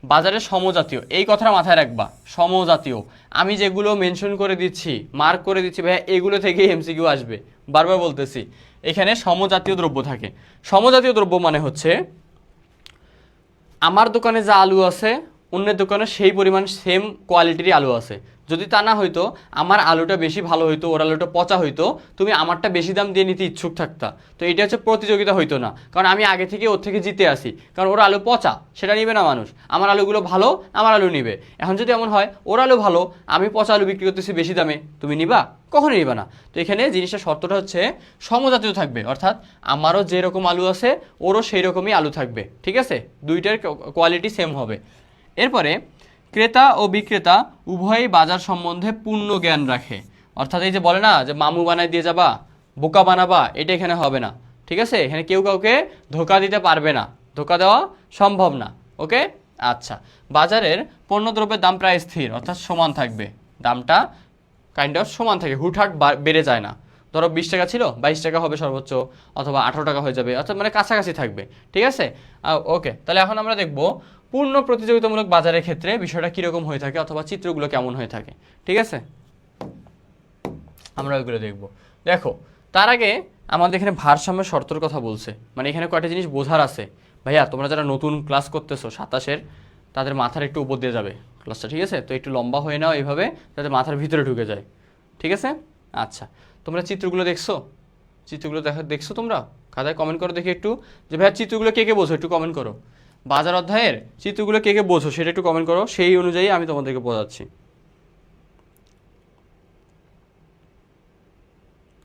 বাজারে সমজাতীয়, এই কথাটা মাথায় রাখবা, সমজাতীয়। আমি যেগুলো মেনশন করে দিচ্ছি, মার্ক করে দিচ্ছি ভাইয়া, এগুলো থেকেই এমসিকিউ আসবে, বারবার বলতেছি। এখানে সমজাতীয় দ্রব্য থাকে। সমজাতীয় দ্রব্য মানে হচ্ছে আমার দোকানে যা আলু আছে অন্যের দোকানে সেই পরিমাণ সেম কোয়ালিটিরই আলু আছে। যদি তা না হইতো, আমার আলুটা বেশি ভালো হইতো, ওর আলুটা পচা হইতো, তুমি আমারটা বেশি দাম দিয়ে নিতে ইচ্ছুক থাকতা, তো এটা হচ্ছে প্রতিযোগিতা হইতো না, কারণ আমি আগে থেকে ওর থেকে জিতে আসি। কারণ ওর আলু পচা, সেটা নিবে না মানুষ, আমার আলুগুলো ভালো, আমার আলু নিবে। এখন যদি এমন হয় ওর আলু ভালো, আমি পচা আলু বিক্রি করতেছি বেশি দামে, তুমি নিবা? কখনোই নিবা না। তো এখানে জিনিসটা শর্তটা হচ্ছে সমজাতীয় থাকবে, অর্থাৎ আমারও যেরকম আলু আছে ওরও সেই রকমই আলু থাকবে, ঠিক আছে? দুইটার কোয়ালিটি সেম হবে। এরপরে ক্রেতা ও বিক্রেতা উভয়ই বাজার সম্বন্ধে পূর্ণ জ্ঞান রাখে, অর্থাৎ এই যে বলে না যে মামু বানায় দিয়ে যাবা, বোকা বানাবা, এটা এখানে হবে না, ঠিক আছে? এখানে কেউ কাউকে ধোকা দিতে পারবে না, ধোকা দেওয়া সম্ভব না, ওকে? আচ্ছা, বাজারের পণ্যদ্রব্যের দাম প্রায় স্থির, অর্থাৎ সমান থাকবে, দামটা কাইন্ড অফ সমান থাকে, হুটহাট বেড়ে যায় না। ধরো 20 টাকা ছিল 22 টাকা হবে সর্বোচ্চ, অথবা 18 টাকা হয়ে যাবে, অর্থাৎ মানে কাছাকাছি থাকবে, ঠিক আছে? ওকে, তাহলে এখন আমরা দেখব পূর্ণ প্রতিযোগিতামূলক বাজারের ক্ষেত্রে বিষয়টা কীরকম হয়ে থাকে, অথবা চিত্রগুলো কেমন হয়ে থাকে, ঠিক আছে? আমরা ওইগুলো দেখব। দেখো তার আগে আমাদের এখানে ভারসাম্যের শর্তর কথা বলছে, মানে এখানে কয়েকটা জিনিস বোঝার আছে। ভাইয়া তোমরা যারা নতুন ক্লাস করতেছো 27-এর, তাদের মাথার একটু উপর দিয়ে যাবে ক্লাসটা, ঠিক আছে? তো একটু লম্বা হয়ে নাও এইভাবে, যাতে মাথার ভিতরে ঢুকে যায়, ঠিক আছে? আচ্ছা, তোমরা চিত্রগুলো দেখছো? চিত্রগুলো দেখছো তোমরা? খাতায় কমেন্ট করো দেখি একটু, যে ভাইয়া চিত্রগুলো কে কে বোঝো একটু কমেন্ট করো। বাজার অধ্যায়ের চিত্রগুলো কে কে বোঝো সেটা একটু কমেন্ট করো, সেই অনুযায়ী আমি তোমাদেরকে বোঝাচ্ছি,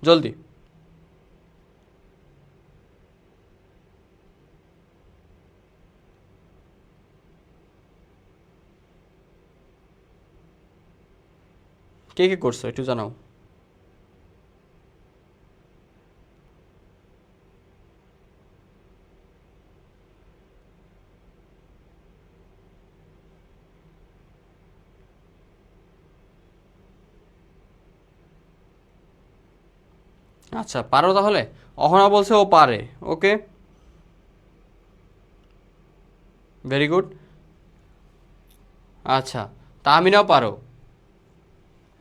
জলদি। কে কে করছো একটু জানাও। আচ্ছা পারো তাহলে, অহনা বলছে ও পারে, ওকে ভেরি গুড। আচ্ছা তাহমিনাও পারো।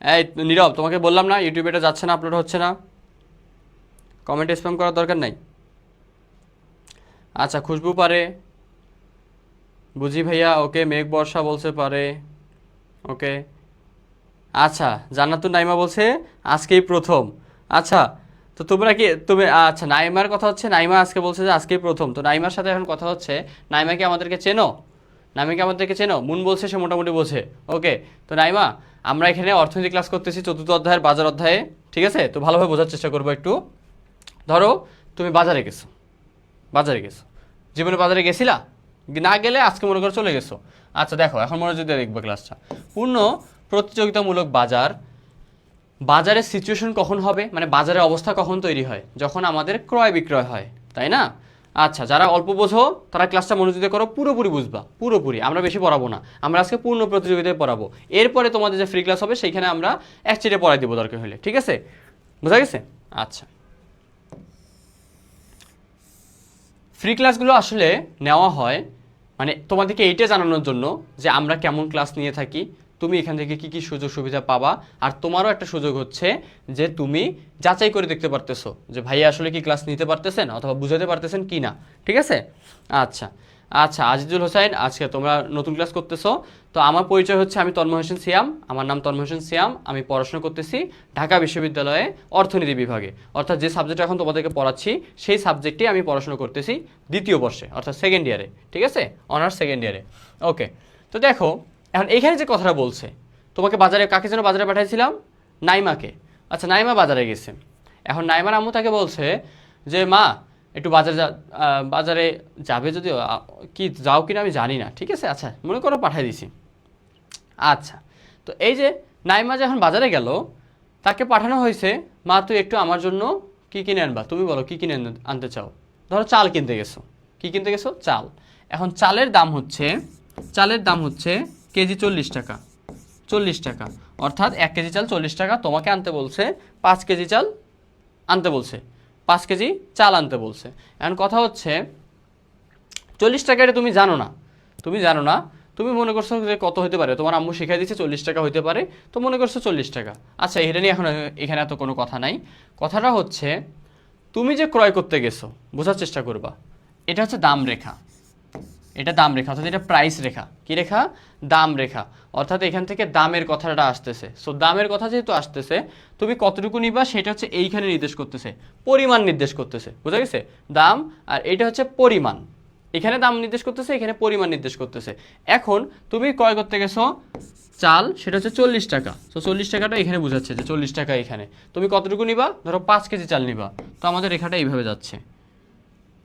এই নীরব, তোমাকে বললাম না ইউটিউবে এটা যাচ্ছে না, আপলোড হচ্ছে না, কমেন্টে স্প্যাম করার দরকার নাই। আচ্ছা খুশবু পারে, বুঝি ভাইয়া ওকে, মেঘ বর্ষা বলছে পারে, ওকে। আচ্ছা জান্নাতুন নাইমা বলছে আজকেই প্রথম। আচ্ছা তো তোমরা কি তুমি, আচ্ছা নাইমার কথা হচ্ছে, নাইমা আজকে বলছে যে আজকেই প্রথম, তো নাইমার সাথে এখন কথা হচ্ছে, নাইমা কি আমাদেরকে চেনো? নাইমা কি আমাদেরকে চেনো? মুন বলছে সে মোটামুটি বোঝে, ওকে। তো নাইমা আমরা এখানে অর্থনীতি ক্লাস করতেছি 4র্থ অধ্যায়ের বাজার অধ্যায়ে, ঠিক আছে? তো ভালোভাবে বোঝার চেষ্টা করবো একটু। ধরো তুমি বাজারে গেছো, বাজারে গেছো, জীবনে বাজারে গেছিলা? না গেলে আজকে মনে করো চলে গেছো। আচ্ছা দেখো এখন মনোযোগ দিয়ে দেখবে ক্লাসটা। পূর্ণ প্রতিযোগিতামূলক বাজার, বাজারের সিচুয়েশন কখন হবে, মানে বাজারের অবস্থা কখন তৈরি হয়? যখন আমাদের ক্রয় বিক্রয় হয়, তাই না? আচ্ছা যারা অল্প বোঝো তারা ক্লাসটা মনোযোগ দিয়ে করো, পুরোপুরি বুঝবা, পুরোপুরি। আমরা বেশি পড়াবো না, আমরা আজকে পূর্ণ প্রতিযোগিতায় পড়াবো। এরপরে তোমাদের যে ফ্রি ক্লাস হবে সেইখানে আমরা এক চিটে পড়াই দেবো দরকার হলে, ঠিক আছে? বোঝা গেছে? আচ্ছা ফ্রি ক্লাসগুলো আসলে নেওয়া হয়, মানে তোমাদেরকে এইটা জানানোর জন্য যে আমরা কেমন ক্লাস নিয়ে থাকি, তুমি এখান থেকে কি কি সুযোগ সুবিধা পাবা, আর তোমারও একটা সুযোগ হচ্ছে যে তুমি যাচাই করে দেখতে পারতেছো যে ভাইয়া আসলে কি ক্লাস নিতে পারতেছেন অথবা বুঝাতে পারতেছেন কি না। ঠিক আছে? আচ্ছা আচ্ছা, আজিজুল হোসেন, আজকে তোমরা নতুন ক্লাস করতেছো। তো আমার পরিচয় হচ্ছে, আমি তন্ময় হোসেন সিয়াম, আমার নাম তন্ময় হোসেন সিয়াম। আমি পড়াশোনা করতেছি ঢাকা বিশ্ববিদ্যালয়ে অর্থনীতি বিভাগে, অর্থাৎ যে সাবজেক্ট এখন তোমাদেরকে পড়াচ্ছি সেই সাবজেক্টে আমি পড়াশোনা করতেছি দ্বিতীয় বর্ষে, অর্থাৎ সেকেন্ড ইয়ারে। ঠিক আছে? অনার্স সেকেন্ড ইয়ারে। ওকে, তো দেখো এখন এইখানে যে কথাটা বলছে, তোমাকে বাজারে, কাকে যেন বাজারে পাঠাইছিলাম? নাইমাকে। আচ্ছা, নাইমা বাজারে গেছে। এখন নাইমার আম্মু তাকে বলছে যে মা একটু বাজারে যাবে, যদিও কি যাও কিনা আমি জানি না। ঠিক আছে? আচ্ছা, মনে করো পাঠিয়ে দিছি। আচ্ছা, তো এই যে নাইমা যখন বাজারে গেল, তাকে পাঠানো হয়েছে, মা তুই একটু আমার জন্য কি কিনে আনবা, তুমি বলো কি কিনে আনতে চাও। ধরো চাল কিনতে গেছো। কি কিনতে গেছো? চাল। এখন চালের দাম হচ্ছে কেজি 40 টাকা। 40 টাকা, অর্থাৎ 1 কেজি চাল 40 টাকা। তোমাকে আনতে বলছে 5 কেজি চাল আনতে বলছে, 5 কেজি চাল আনতে বলছে। এখন কথা হচ্ছে 40 টাকা এটা তুমি জানো না, তুমি মনে করছো যে কত হতে পারে, তোমার আম্মু শিখাই দিচ্ছে 40 টাকা হতে পারে, তো মনে করছো 40 টাকা। আচ্ছা, এটা নিয়ে এখন এখানে এত কোনো কথা নাই। কথাটা হচ্ছে তুমি যে ক্রয় করতে গেছো, বোঝার চেষ্টা করবা, এটা হচ্ছে দাম রেখা। এটা দাম রেখা, অর্থাৎ এটা প্রাইস রেখা। কি রেখা? দাম রেখা। অর্থাৎ এখান থেকে দামের কথাটা আসতেছে। সো দামের কথা যেহেতু আসতেছে, তুমি কতটুকু নিবা সেটা হচ্ছে এইখানে নির্দেশ করতেছে, পরিমাণ নির্দেশ করতেছে। বুঝা গেছে? দাম, আর এটা হচ্ছে পরিমাণ। এখানে দাম নির্দেশ করতেছে, এখানে পরিমাণ নির্দেশ করতেছে। এখন তুমি ক্রয় করতে গেছো চাল, সেটা হচ্ছে 40 টাকা। তো 40 টাকাটা এখানে বোঝাচ্ছে যে 40 টাকা এখানে। তুমি কতটুকু নিবা? ধরো 5 কেজি চাল নিবা। তো আমাদের রেখাটা এইভাবে যাচ্ছে।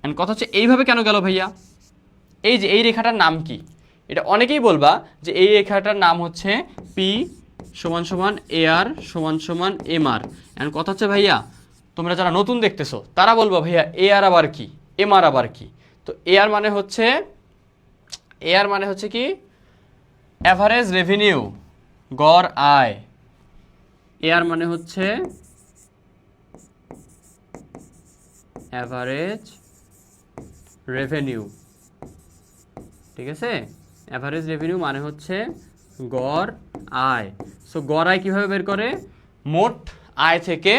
এন্ড কথা হচ্ছে এইভাবে কেন গেল ভাইয়া? এই যে এই রেখাটার নাম কি? এটা অনেকেই বলবা যে এই রেখাটার নাম হচ্ছে পি সমান সমান এআর সমান সমান এমআর। এন্ড কথা হচ্ছে ভাইয়া, তোমরা যারা নতুন দেখতেছো তারা বলবা ভাইয়া এআর আবার কি, এমআর আবার কি? তো এআর মানে হচ্ছে কি? অ্যাভারেজ রেভিনিউ, গড় আয়। এআর মানে হচ্ছে অ্যাভারেজ রেভিনিউ। ঠিক আছে? অ্যাভারেজ রেভিনিউ মানে হচ্ছে গড় আয়। সো গড় আয় কীভাবে বের করে? মোট আয় থেকে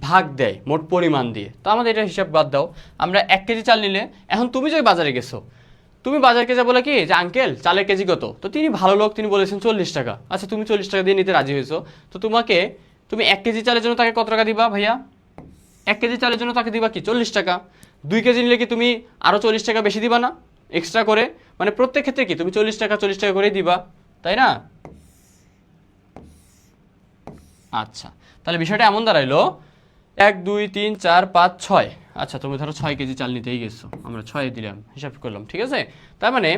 ভাগ দেয় মোট পরিমাণ দিয়ে। তো আমাদের এটা হিসাব বাদ দাও। আমরা 1 কেজি চাল নিলে, এখন তুমি যে বাজারে গেছো, তুমি বাজারকে যা বলে কি যে আঙ্কেল চালের কেজি কত, তো তিনি ভালো লোক, তিনি বলেছেন 40 টাকা। আচ্ছা, তুমি 40 টাকা দিয়ে নিতে রাজি হয়েছো, তো তুমি 1 কেজি চালের জন্য তাকে কত টাকা দিবা ভাইয়া? 1 কেজি চালের জন্য তাকে দিবা কি 40 টাকা। 2 কেজি নিলে কি তুমি আরও 40 টাকা বেশি দিবা না এক্সট্রা করে? মানে প্রত্যেক ক্ষেত্রে কি তুমি 40 টাকা করে দিবা, তাই না? আচ্ছা, তাহলে বিষয়টা এমন দাঁড়াইলো 1 2 3 4 5 6। আচ্ছা, তুমি ধরো 6 কেজি চাল নিতেই গেছো, আমরা 6 দিলাম, হিসাব করলাম। ঠিক আছে? তার মানে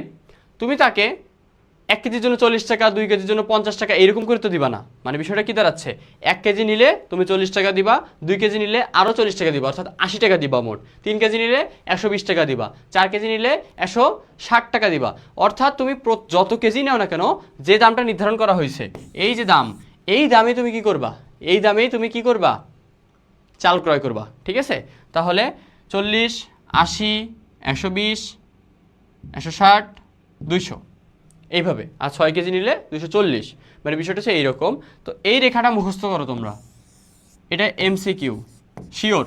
তুমি তাকে 1 কেজির জন্য 40 টাকা, 2 কেজির জন্য 50 টাকা এরকম করে তো দিবা না। মানে বিষয়টা কি দাঁড়াচ্ছে, 1 কেজি নিলে তুমি 40 টাকা দিবা, 2 কেজি নিলে আরও 40 টাকা দিবা, অর্থাৎ 80 টাকা দিবা মোট। 3 কেজি নিলে 120 টাকা দিবা, 4 কেজি নিলে 160 টাকা দিবা। অর্থাৎ তুমি যত কেজি নাও না কেন, যে দামটা নির্ধারণ করা হয়েছে, এই যে দাম, এই দামে তুমি কি করবা? এই দামেই তুমি কি করবা? চাল ক্রয় করবা। ঠিক আছে? তাহলে 40, 80, 120, 160, 200 এইভাবে। আর 6 কেজি নিলে 240। মানে বিষয়টা হচ্ছে এইরকম। তো এই রেখাটা মুখস্থ করো তোমরা। এটা এমসিকিউ শিওর,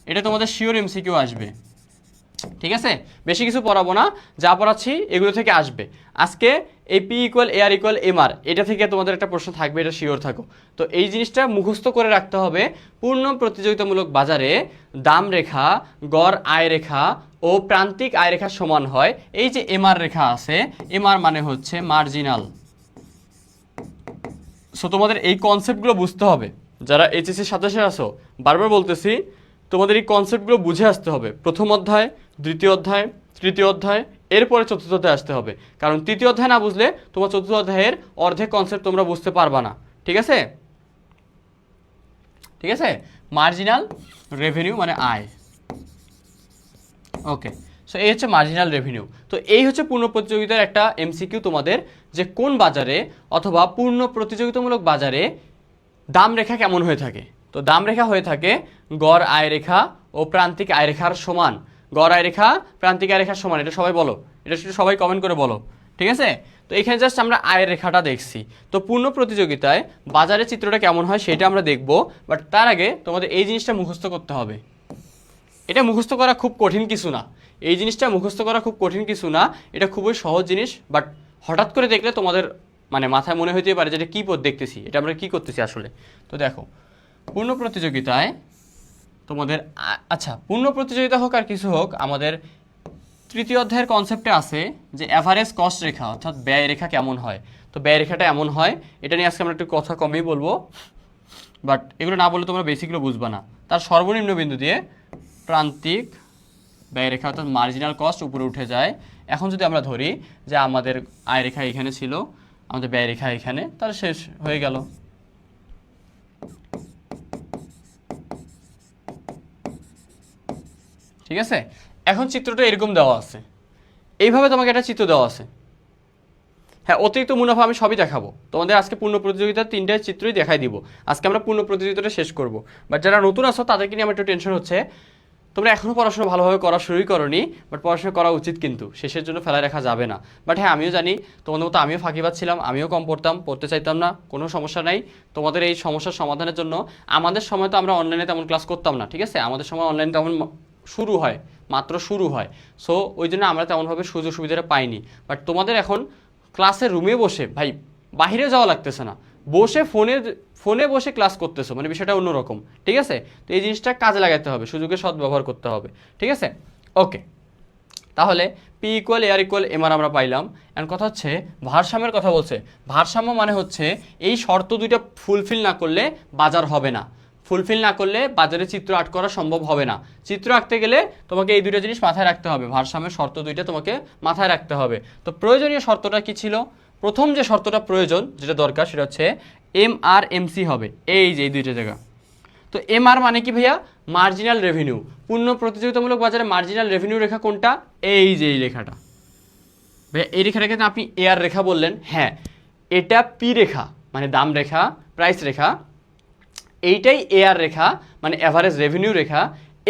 এটা তোমাদের শিওর এমসিকিউ আসবে। ঠিক আছে? বেশি কিছু পড়াবো না, যা পড়াচ্ছি এগুলো থেকে আসবে। আজকে এই P equal AR equal MR, এটা থেকে তোমাদের একটা প্রশ্ন থাকবে, এটা শিওর থাকো। তো এই জিনিসটা মুখস্থ করে রাখতে হবে। পূর্ণ প্রতিযোগিতামূলক বাজারে দাম রেখা, গড় আয় রেখা ও প্রান্তিক আয় রেখা সমান হয়। এই যে এমআর রেখা আছে, এমআর মানে হচ্ছে মার্জিনাল। সো তোমাদের এই কনসেপ্টগুলো বুঝতে হবে। যারা এইচএসসি 27-এ আসো, বারবার বলতেছি তোমাদের এই কনসেপ্টগুলো বুঝে আসতে হবে। প্রথম অধ্যায়, দ্বিতীয় অধ্যায়, তৃতীয় অধ্যায়, এরপরে চতুর্থ অধ্যায় আসতে হবে। কারণ তৃতীয় অধ্যায় না বুঝলে তোমার চতুর্থ অধ্যায়ের অর্ধেক কনসেপ্ট তোমরা বুঝতে পারবা না। ঠিক আছে? ঠিক আছে? মার্জিনাল রেভিনিউ মানে আয়। ওকে, সো এই হচ্ছে মার্জিনাল রেভিনিউ। তো এই হচ্ছে পূর্ণ প্রতিযোগিতার একটা এমসিকিউ তোমাদের, যে কোন বাজারে অথবা পূর্ণ প্রতিযোগিতামূলক বাজারে দাম রেখা কেমন হয়ে থাকে। তো দাম রেখা হয়ে থাকে গড় আয় রেখা ও প্রান্তিক আয় রেখার সমান। গড় আয় রেখা প্রান্তিক আয় রেখার সমান, এটা সবাই বলো, এটা শুধু সবাই কমেন্ট করে বলো, ঠিক আছে? তো এখানে জাস্ট আমরা আয়ের রেখাটা দেখছি। তো পূর্ণ প্রতিযোগিতায় বাজারের চিত্রটা কেমন হয় সেটা আমরা দেখব, বাট তার আগে তোমাদের এই জিনিসটা মুখস্থ করতে হবে। এটা মুখস্থ করা খুব কঠিন কিছু না, এই জিনিসটা মুখস্থ করা খুব কঠিন কিছু না, এটা খুবই সহজ জিনিস, বাট হঠাৎ করে দেখলে তোমাদের মানে মাথায় মনে হইতে পারে যে এটা কী পথ দেখতেছি, এটা আমরা কী করতেছি আসলে। তো দেখো পূর্ণ প্রতিযোগিতায় তোমাদের আচ্ছা পূর্ণ প্রতিযোগিতা হোক আর কিছু হোক, আমাদের তৃতীয় অধ্যায়ের কনসেপ্টে আছে যে অ্যাভারেজ কস্ট রেখা অর্থাৎ ব্যয় রেখা কেমন হয়। তো ব্যয় রেখাটা এমন হয়, এটা নিয়ে আজকে আমরা একটু কথা কমই বলবো, বাট এগুলো না বললে তোমরা বেসিকগুলো বুঝবা না। তার সর্বনিম্ন বিন্দু দিয়ে প্রান্তিক ব্যয় রেখা অর্থাৎ মার্জিনাল কস্ট উপরে উঠে যায়। এখন যদি আমরা ধরি যে আমাদের আয় রেখা এখানে ছিল, আমাদের ব্যয় রেখা এখানে, তাহলে শেষ হয়ে গেল। ঠিক আছে, এখন চিত্রটা এরকম দেওয়া আছে, এইভাবে তোমাকে একটা চিত্র দেওয়া আছে। হ্যাঁ, অতিরিক্ত মুনাফা আমি সবই দেখাবো তোমাদের, আজকে পূর্ণ প্রতিযোগিতার 3টা চিত্রই দেখাই দিব। আজকে আমরা পূর্ণ প্রতিযোগিতাটা শেষ করব, বাট যারা নতুন আছো তাদেরকে নিয়ে আমার একটু টেনশন হচ্ছে, তোমরা এখনও পড়াশোনা ভালোভাবে করা শুরুই করোনি, বাট পড়াশোনা করা উচিত, কিন্তু শেষের জন্য ফেলায় রাখা যাবে না। বাট হ্যাঁ, আমিও জানি তোমাদের মতো আমিও ফাঁকিবাজ ছিলাম, আমিও কম পড়তে চাইতাম না, কোনো সমস্যা নাই। তোমাদের এই সমস্যার সমাধানের জন্য আমাদের সময় তো আমরা অনলাইনে তেমন ক্লাস করতাম না, ঠিক আছে? আমাদের সময় অনলাইন তেমন শুরু হয়, মাত্র শুরু হয়, সো ওই জন্য আমরা তেমনভাবে সুযোগ সুবিধাটা পাইনি। বাট তোমাদের এখন ক্লাসের রুমে বসে, ভাই বাইরে যাওয়া লাগতেছে না, বসে ফোনে বসে ক্লাস করতেছো, মানে বিষয়টা অন্যরকম, ঠিক আছে? তো এই জিনিসটা কাজে লাগাতে হবে, সুযোগের সদ্ব্যবহার করতে হবে, ঠিক আছে? ওকে, তাহলে পি ইকুয়াল এ আর ইকুয়াল এম আর আমরা পাইলাম। এখন কথা হচ্ছে ভারসাম্যের কথা বলছে। ভারসাম্য মানে হচ্ছে এই শর্ত দুইটা ফুলফিল না করলে বাজার হবে না, ফুলফিল না করলে বাজারে চিত্র আর্ট করা সম্ভব হবে না। চিত্র আঁকতে গেলে তোমাকে এই দুটো জিনিস মাথায় রাখতে হবে, ভারসাম্যের শর্ত দুইটা তোমাকে মাথায় রাখতে হবে। তো প্রয়োজনীয় শর্তটা কি ছিল? প্রথম যে শর্তটা প্রয়োজন, যেটা দরকার, সেটা হচ্ছে এম আর এম সি হবে, এই যে এই দুইটা জায়গা। তো এম আর মানে কি ভাইয়া? Marginal revenue. পূর্ণ প্রতিযোগিতামূলক বাজারে মার্জিনাল রেভিনিউ রেখা কোনটা? এই যে এই রেখাটা। ভাইয়া এই রেখাটাকে আপনি এ আর রেখা বললেন, হ্যাঁ এটা পি রেখা মানে দাম রেখা, প্রাইস রেখা, এইটাই এ আর রেখা মানে অ্যাভারেজ রেভিনিউ রেখা,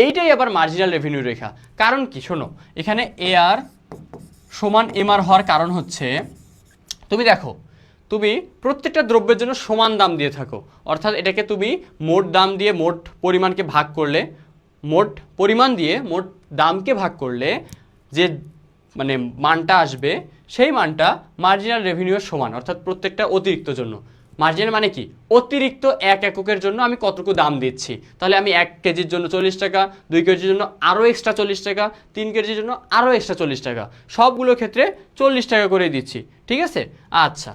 এইটাই আবার মার্জিনাল রেভিনিউ রেখা। কারণ কি? শোনো, এখানে এ আর সমান এম আর হওয়ার কারণ হচ্ছে, তুমি দেখো তুমি প্রত্যেকটা দ্রব্যের জন্য সমান দাম দিয়ে থাকো, অর্থাৎ এটাকে তুমি মোট দাম দিয়ে মোট পরিমাণকে ভাগ করলে, মোট পরিমাণ দিয়ে মোট দামকে ভাগ করলে যে মানে মানটা আসবে, সেই মানটা মার্জিনাল রেভিনিউয়ের সমান, অর্থাৎ প্রত্যেকটা অতিরিক্ত জন্য। মার্জিনাল মানে কি? অতিরিক্ত এক এককের জন্য আমি কতটুকু দাম দিচ্ছি। তাহলে আমি 1 কেজির জন্য 40 টাকা, 2 কেজির জন্য আরও এক্সট্রা 40 টাকা, 3 কেজির জন্য আরও এক্সট্রা 40 টাকা, সবগুলোর ক্ষেত্রে 40 টাকা করে দিচ্ছি, ঠিক আছে? আচ্ছা,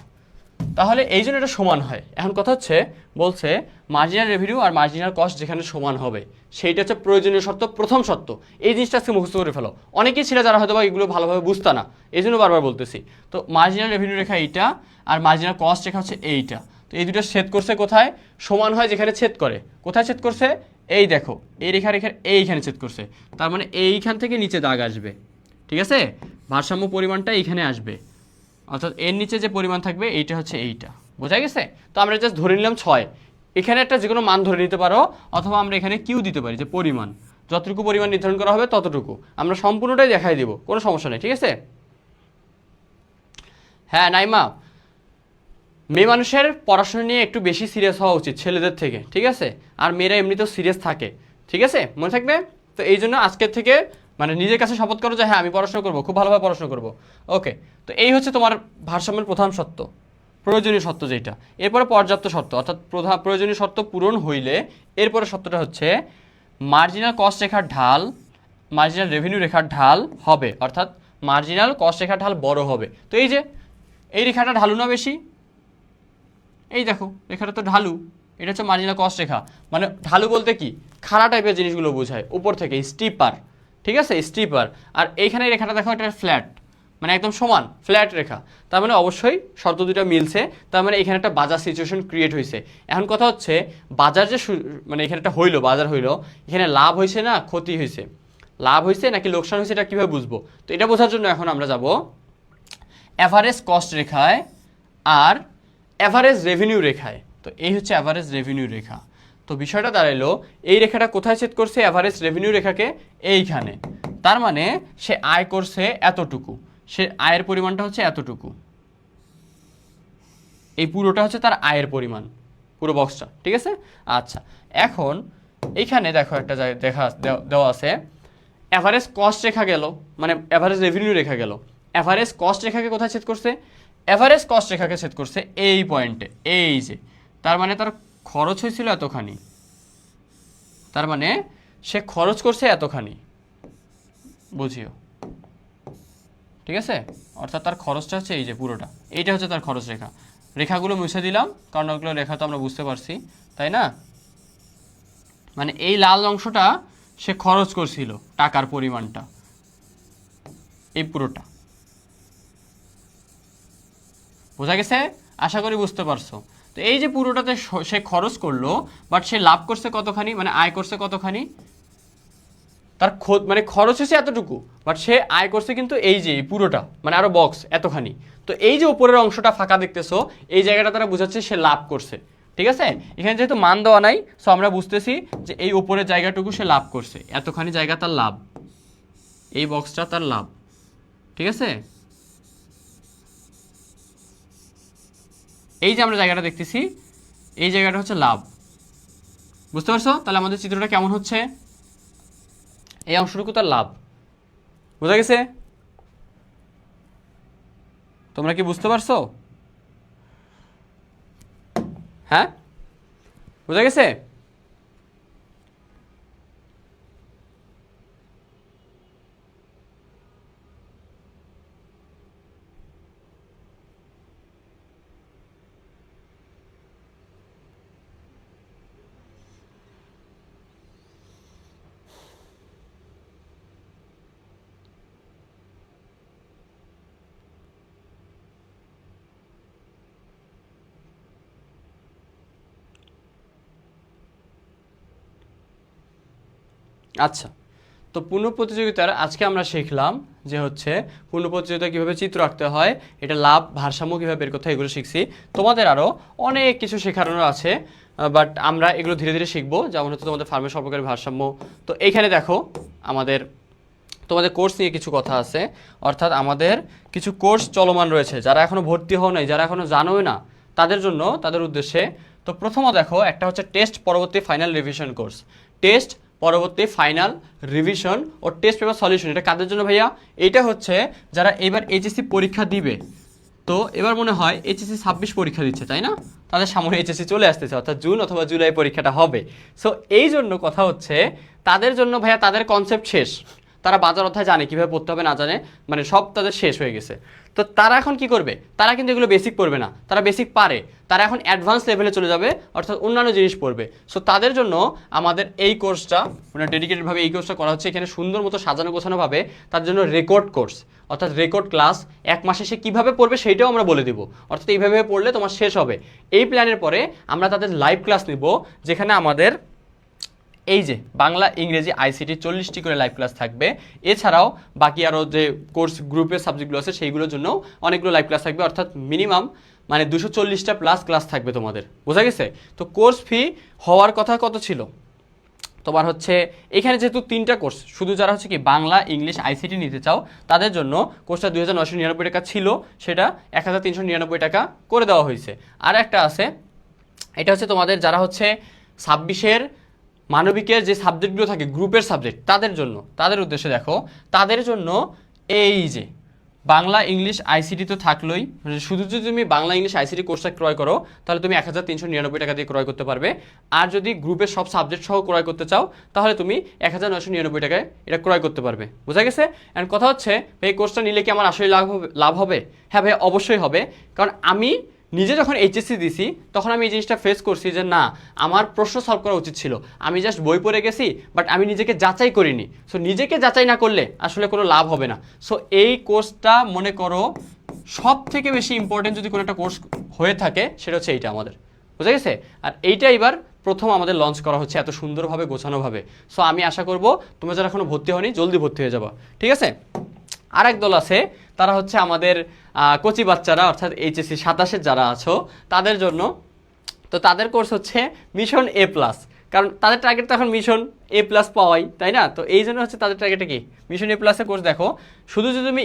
তাহলে এই জন্য এটা সমান হয়। এখন কথা হচ্ছে, বলছে মার্জিনাল রেভিনিউ আর মার্জিনাল কস্ট যেখানে সমান হবে, সেইটা হচ্ছে প্রয়োজনীয় শর্ত, প্রথম শর্ত। এই জিনিসটা আজকে মুখস্থ করে ফেলো, অনেকেই ছিল যারা হয়তো বা এগুলো ভালোভাবে বুঝতা না, এই জন্য বারবার বলতেছি। তো মার্জিনাল রেভিনিউ রেখা এইটা, আর মার্জিনাল কস্ট রেখা হচ্ছে এইটা। তো এই দুটো ছেদ করছে কোথায়? সমান হয় যেখানে ছেদ করে। কোথায় ছেদ করছে? এই দেখো, এই রেখার এইখানে ছেদ করছে, তার মানে এইখান থেকে নিচে দাগ আসবে, ঠিক আছে? ভারসাম্য পরিমাণটা এইখানে আসবে, অর্থাৎ এর নিচে যে পরিমাণ থাকবে এইটা হচ্ছে এইটা। বোঝা গেছে? তো আমরা জাস্ট ধরে নিলাম 6, এখানে একটা যে কোনো মান ধরে নিতে পারো, অথবা আমরা এখানে কিউ দিতে পারি, যে পরিমাণ যতটুকু পরিমাণ নির্ধারণ করা হবে ততটুকু আমরা সম্পূর্ণটাই দেখাই দিব, কোনো সমস্যা নেই, ঠিক আছে? হ্যাঁ নাইমা, মেয়ে মানুষের পড়াশোনা নিয়ে একটু বেশি সিরিয়াস হওয়া উচিত ছেলেদের থেকে, ঠিক আছে? আর মেয়েরা এমনিতেও সিরিয়াস থাকে, ঠিক আছে? মনে থাকবে। তো এই জন্য আজকের থেকে মানে নিজের কাছে শপথ করো যে হ্যাঁ আমি পড়াশোনা করবো, খুব ভালোভাবে পড়াশোনা করবো। ওকে, তো এই হচ্ছে তোমার ভারসাম্যের প্রধান শর্ত, প্রয়োজনীয় শর্ত যেটা। এরপরে পর্যাপ্ত শর্ত, অর্থাৎ প্রয়োজনীয় শর্ত পূরণ হইলে এরপরে শর্তটা হচ্ছে মার্জিনাল কস্ট রেখার ঢাল মার্জিনাল রেভিনিউ রেখার ঢাল হবে, অর্থাৎ মার্জিনাল কস্ট রেখার ঢাল বড় হবে। তো এই যে এই রেখাটা ঢালু না বেশি, এই দেখো রেখাটা তো ঢালু, এটা হচ্ছে মার্জিনাল কস্ট রেখা। মানে ঢালু বলতে কি? খাড়া টাইপের জিনিসগুলো বোঝায়, উপর থেকে স্টিপার, ঠিক আছে? স্টিপার। আর এইখানে রেখাটা দেখো, এটা ফ্ল্যাট, মানে একদম সমান ফ্ল্যাট রেখা। তার মানে অবশ্যই শর্ত দুটো মিলছে, তার মানে এখানে একটা বাজার সিচুয়েশন ক্রিয়েট হয়েছে। এখন কথা হচ্ছে বাজার যে মানে এখানে একটা হইলো, বাজার হইলো, এখানে লাভ হয়েছে না ক্ষতি হয়েছে? লাভ হয়েছে নাকি লোকসান হয়েছে, এটা কীভাবে বুঝবো? তো এটা বোঝার জন্য এখন আমরা যাব অ্যাভারেজ কস্ট রেখায় আর অ্যাভারেজ রেভিনিউ রেখায়। তো এই হচ্ছে অ্যাভারেজ রেভিনিউ রেখা। তো বিষয়টা দাঁড়াইলো, এই রেখাটা কোথায় ছেদ করছে? অ্যাভারেজ রেভিনিউ রেখাকে এইখানে। তার মানে সে আয় করছে এতটুকু, সে আয়ের পরিমাণটা হচ্ছে এতটুকু, এই পুরোটা হচ্ছে তার আয়ের পরিমাণ, পুরো বক্সটা, ঠিক আছে। আচ্ছা, এখন এইখানে দেখো একটা দেওয়া আছে অ্যাভারেজ কস্ট রেখা গেল, মানে অ্যাভারেজ রেভিনিউ রেখা গেল। অ্যাভারেজ কস্ট রেখাকে কোথায় ছেদ করছে? অ্যাভারেজ কস্ট রেখাকে ছেদ করছে এই পয়েন্টে, এই যে, তার মানে তার খরচ হয়েছিল এতখানি, তার মানে সে খরচ করছে এতখানি, বুঝিও, ঠিক আছে। অর্থাৎ তার খরচটা হচ্ছে এই যে পুরোটা, এইটা হচ্ছে তার খরচ রেখা। রেখাগুলো মুছে দিলাম কারণ ওগুলো রেখা তো আমরা বুঝতে পারছি, তাই না? মানে এই লাল অংশটা সে খরচ করছিল টাকার পরিমাণটা, এই পুরোটা, বোঝা গেছে? আশা করি বুঝতে পারছো। তো এই যে পুরোটাতে সে খরচ করলো, বাট সে লাভ করছে কতখানি, মানে আয় করছে কতখানি, তার মানে খরচ হয়েছে এতটুকু, বাট সে আয় করছে কিন্তু এই যে পুরোটা, মানে আরো বক্স এতখানি। তো এই যে উপরের অংশটা ফাঁকা দেখতেছো, এই জায়গাটা তারা বোঝাচ্ছে সে লাভ করছে, ঠিক আছে। এখানে যেহেতু মান দেওয়া নাই, সো আমরা বুঝতেছি যে এই উপরের জায়গাটুকু সে লাভ করছে, এতখানি জায়গা তার লাভ, এই বক্সটা তার লাভ, ঠিক আছে। এই যে আমরা জায়গাটা দেখতেছি, এই জায়গাটা হচ্ছে লাভ, বুঝতে পারছো? তাহলে আমাদের চিত্রটা কেমন হচ্ছে? এই অংশটুকু তার লাভ, বোঝা গেছে? তোমরা কি বুঝতে পারছো? হ্যাঁ, বোঝা গেছে? আচ্ছা, তো পূর্ণ প্রতিযোগিতার আজকে আমরা শিখলাম যে হচ্ছে পূর্ণ প্রতিযোগিতা কীভাবে চিত্র আঁকতে হয়, এটা লাভ ভারসাম্য কীভাবে বের করতে হয়, এগুলো শিখছি। তোমাদের আরও অনেক কিছু শেখানোর আছে, বাট আমরা এগুলো ধীরে ধীরে শিখবো। যেমন হচ্ছে তোমাদের ফার্মের সর্বকারী ভারসাম্য। তো এইখানে দেখো আমাদের তোমাদের কোর্স নিয়ে কিছু কথা আছে, অর্থাৎ আমাদের কিছু কোর্স চলমান রয়েছে। যারা এখনও ভর্তি হও নাই, যারা এখনও জানোই না, তাদের জন্য, তাদের উদ্দেশ্যে। তো প্রথমত দেখো, একটা হচ্ছে টেস্ট পরবর্তী ফাইনাল রিভিশন কোর্স। টেস্ট পরবর্তী ফাইনাল রিভিশন ও টেস্ট পেপার সলিউশন, এটা কাদের জন্য ভাইয়া? এইটা হচ্ছে যারা এবার এইচএসসি পরীক্ষা দিবে। তো এবার মনে হয় এইচএসসি 26 পরীক্ষা দিচ্ছে, তাই না? তাদের সামনে এইচএসসি চলে আসতেছে, অর্থাৎ জুন অথবা জুলাই পরীক্ষাটা হবে। সো এই জন্য কথা হচ্ছে তাদের জন্য ভাইয়া, তাদের কনসেপ্ট শেষ, তারা বাজার অধ্যায় জানে, কীভাবে পড়তে হবে না জানে, মানে সব তাদের শেষ হয়ে গেছে। তো তারা এখন কি করবে? তারা কিন্তু এগুলো বেসিক পড়বে না, তারা বেসিক পারে, তারা এখন অ্যাডভান্স লেভেলে চলে যাবে, অর্থাৎ অন্যান্য জিনিস পড়বে। সো তাদের জন্য আমাদের এই কোর্সটা, মানে ডেডিকেটেডভাবে এই কোর্সটা করা হচ্ছে। এখানে সুন্দর মতো সাজানো গোছানোভাবে তার জন্য রেকর্ড কোর্স, অর্থাৎ রেকর্ড ক্লাস, 1 মাসে সে কীভাবে পড়বে সেইটাও আমরা বলে দিব। অর্থাৎ এইভাবে পড়লে তোমার শেষ হবে। এই প্ল্যানের পরে আমরা তাদের লাইভ ক্লাস নিব, যেখানে আমাদের এই যে বাংলা ইংরেজি আইসিটি 40টি করে লাইভ ক্লাস থাকবে। এছাড়াও বাকি আরও যে কোর্স গ্রুপের সাবজেক্টগুলো আছে সেইগুলোর জন্য অনেকগুলো লাইভ ক্লাস থাকবে, অর্থাৎ মিনিমাম মানে 240টা প্লাস ক্লাস থাকবে তোমাদের, বোঝা গেছে? তো কোর্স ফি হওয়ার কথা কত ছিল তোমার? হচ্ছে এখানে যেহেতু 3টা কোর্স, শুধু যারা হচ্ছে কি বাংলা ইংলিশ আইসিটি নিতে চাও তাদের জন্য কোর্সটা 2999 টাকা ছিল, সেটা 1399 টাকা করে দেওয়া হয়েছে। আর একটা আছে, এটা হচ্ছে তোমাদের যারা হচ্ছে 26-এর মানবিকের যে সাবজেক্টগুলো থাকে গ্রুপের সাবজেক্ট, তাদের জন্য, তাদের উদ্দেশ্যে দেখো, তাদের জন্য এই যে বাংলা ইংলিশ আইসিটি তো থাকলোই, শুধু যদি তুমি বাংলা ইংলিশ আইসিটি কোর্সটা ক্রয় করো তাহলে তুমি 1399 টাকা দিয়ে ক্রয় করতে পারবে। আর যদি গ্রুপের সব সাবজেক্ট সহ ক্রয় করতে চাও তাহলে তুমি 1999 টাকায় এটা ক্রয় করতে পারবে, বোঝা গেছে? অ্যান্ড কথা হচ্ছে এই কোর্সটা নিলে কি আমার আসলে লাভ হবে? হ্যাঁ ভাই, অবশ্যই হবে। কারণ আমি নিজে যখন এইচএসসি দিছি তখন আমি এই জিনিসটা ফেস করছি যে না, আমার প্রশ্ন সলভ করা উচিত ছিল, আমি জাস্ট বই পড়ে গেছি, বাট আমি নিজেকে যাচাই করিনি। সো নিজেকে যাচাই না করলে আসলে কোনো লাভ হবে না। সো এই কোর্সটা মনে করো সব থেকে বেশি ইম্পর্টেন্ট যদি কোনো একটা কোর্স হয়ে থাকে সেটা হচ্ছে এইটা আমাদের, বুঝা গেছে? আর এইটা এবার প্রথম আমাদের লঞ্চ করা হচ্ছে এত সুন্দরভাবে গোছানোভাবে। সো আমি আশা করব তোমরা যারা এখনো ভর্তি হওনি জলদি ভর্তি হয়ে যাবা, ঠিক আছে? আর এক দল আছে, তারা হচ্ছে আমাদের কচি বাচ্চারা, অর্থাৎ এইচএসসি 27-এর যারা আছো তাদের জন্য। তো তাদের কোর্স হচ্ছে মিশন A+। কারণ তাদের টার্গেট তো এখন মিশন A+ পাওয়াই, তাই না? তো এই জন্য হচ্ছে তাদের টার্গেটে কি মিশন A+-এর কোর্স। দেখো শুধু যদি তুমি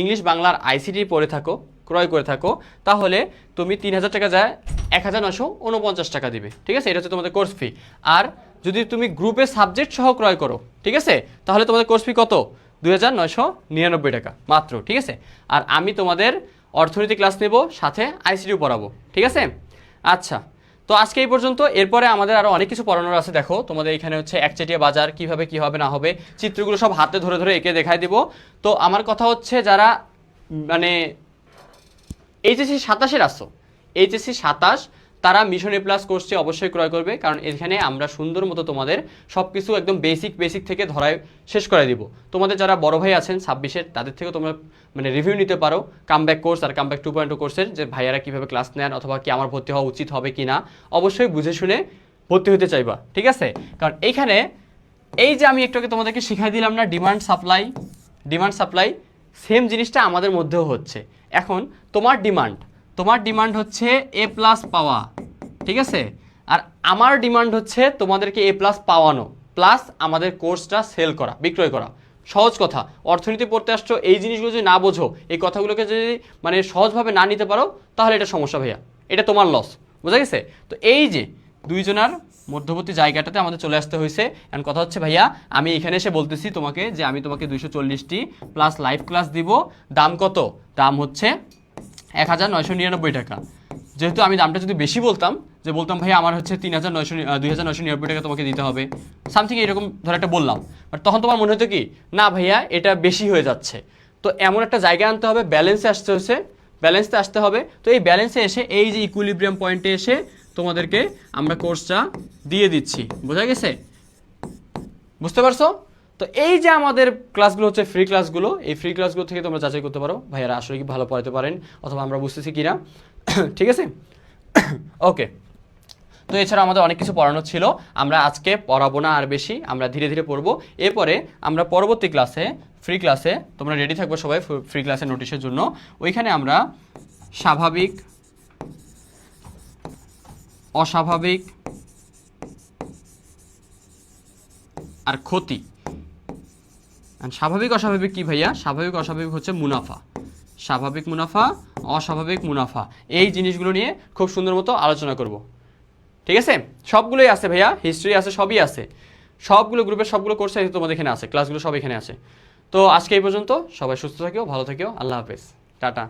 ইংলিশ বাংলার ICT পড়ে থাকো, ক্রয় করে থাকো, তাহলে তুমি 3000 টাকা যায় 1949 টাকা দিবে, ঠিক আছে? এটা হচ্ছে তোমাদের কোর্স ফি। আর যদি তুমি গ্রুপে সাবজেক্ট সহ ক্রয় করো, ঠিক আছে, তাহলে তোমাদের কোর্স ফি কত? 2999 টাকা মাত্র, ঠিক আছে? আর আমি তোমাদের অর্থনীতি ক্লাস নেব, সাথে ICTও পড়াবো, ঠিক আছে? আচ্ছা, তো আজকে এই পর্যন্ত। এরপরে আমাদের আরও অনেক কিছু পড়ানোর আছে। দেখো তোমাদের এখানে হচ্ছে একচেটিয়া বাজার কীভাবে কী হবে না হবে, চিত্রগুলো সব হাতে ধরে ধরে এঁকে দেখাই দিব। তো আমার কথা হচ্ছে যারা মানে HSC 27-এর আসো, HSC 27 তারা মিশন A+ কোর্সটি অবশ্যই ক্রয় করবে, কারণ এখানে আমরা সুন্দর মতো তোমাদের সব কিছু একদম বেসিক থেকে ধরায় শেষ করে দিব। তোমাদের যারা বড় ভাই আছেন 26-এর, তাদের থেকেও তোমরা মানে রিভিউ নিতে পারো কামব্যাক কোর্স আর কামব্যাক 2.0 কোর্সের, যে ভাইয়ারা কীভাবে ক্লাস নেন অথবা কি আমার ভর্তি হওয়া উচিত হবে কি না। অবশ্যই বুঝে শুনে ভর্তি হতে চাইবা, ঠিক আছে? কারণ এইখানে এই যে আমি একটু আগে তোমাদেরকে শিখাই দিলাম না, ডিমান্ড সাপ্লাই সেম জিনিসটা আমাদের মধ্যেও হচ্ছে। এখন তোমার ডিমান্ড হচ্ছে A+ পাওয়া, ঠিক আছে? আর আমার ডিমান্ড হচ্ছে তোমাদেরকে A+ পাওয়ানো প্লাস আমাদের কোর্সটা সেল করা, বিক্রয় করা। সহজ কথা, অর্থনীতি পড়তে আসছো, এই জিনিসগুলো যদি না বোঝো, এই কথাগুলোকে যদি মানে সহজভাবে না নিতে পারো, তাহলে এটা সমস্যা ভাইয়া, এটা তোমার লস, বোঝা গেছে? তো এই যে দুইজনার মধ্যবর্তী জায়গাটাতে আমাদের চলে আসতে হয়েছে। এখন কথা হচ্ছে ভাইয়া, আমি এখানে এসে বলতেছি তোমাকে যে আমি তোমাকে 240টি প্লাস লাইভ ক্লাস দিব। দাম কত? দাম হচ্ছে 1999 টাকা। যেহেতু আমি দামটা যদি বেশি বলতাম, যে বলতাম ভাইয়া আমার হচ্ছে 2999 টাকা তোমাকে দিতে হবে, সামথিং এরকম ধর একটা বললাম, বাট তখন তোমার মনে হতো কি না ভাইয়া এটা বেশি হয়ে যাচ্ছে। তো এমন একটা জায়গা আনতে হবে, ব্যালেন্সে আসতে হবে। তো এই ব্যালেন্সে এসে এই যে ইকুইলিব্রিয়াম পয়েন্টে এসে তোমাদেরকে আমরা কোর্সটা দিয়ে দিচ্ছি, বোঝা গেছে? বুঝতে পারছো? তো এই যে আমাদের ক্লাসগুলো হচ্ছে ফ্রি ক্লাসগুলো, এই ফ্রি ক্লাসগুলো থেকে তোমরা যাচাই করতে পারো ভাইয়ারা আসলে কি ভালো পড়াতে পারেন অথবা আমরা বুঝতেছি কিনা, ঠিক আছে? ওকে, তো এছাড়া আমাদের অনেক কিছু পড়ানো ছিল, আমরা আজকে পড়াবো না আর বেশি, আমরা ধীরে ধীরে পড়বো। এরপরে আমরা পরবর্তী ক্লাসে, ফ্রি ক্লাসে তোমরা রেডি থাকবে সবাই ফ্রি ক্লাসের নোটিশের জন্য। ওইখানে আমরা স্বাভাবিক, অস্বাভাবিক আর ক্ষতি। স্বাভাবিক অস্বাভাবিক কি ভাইয়া? স্বাভাবিক অস্বাভাবিক হচ্ছে মুনাফা, স্বাভাবিক মুনাফা, অস্বাভাবিক মুনাফা, এই জিনিসগুলো নিয়ে খুব সুন্দর মতো আলোচনা করব, ঠিক আছে? সবগুলোই আছে ভাইয়া, হিস্ট্রি আছে, সবই আছে, সবগুলো গ্রুপের সবগুলো কোর্স তোমাদের এখানে আছে, ক্লাসগুলো সব এখানে আছে। তো আজকে এই পর্যন্ত, সবাই সুস্থ থাকিও, ভালো থাকিও, আল্লাহ হাফেজ, টাটা।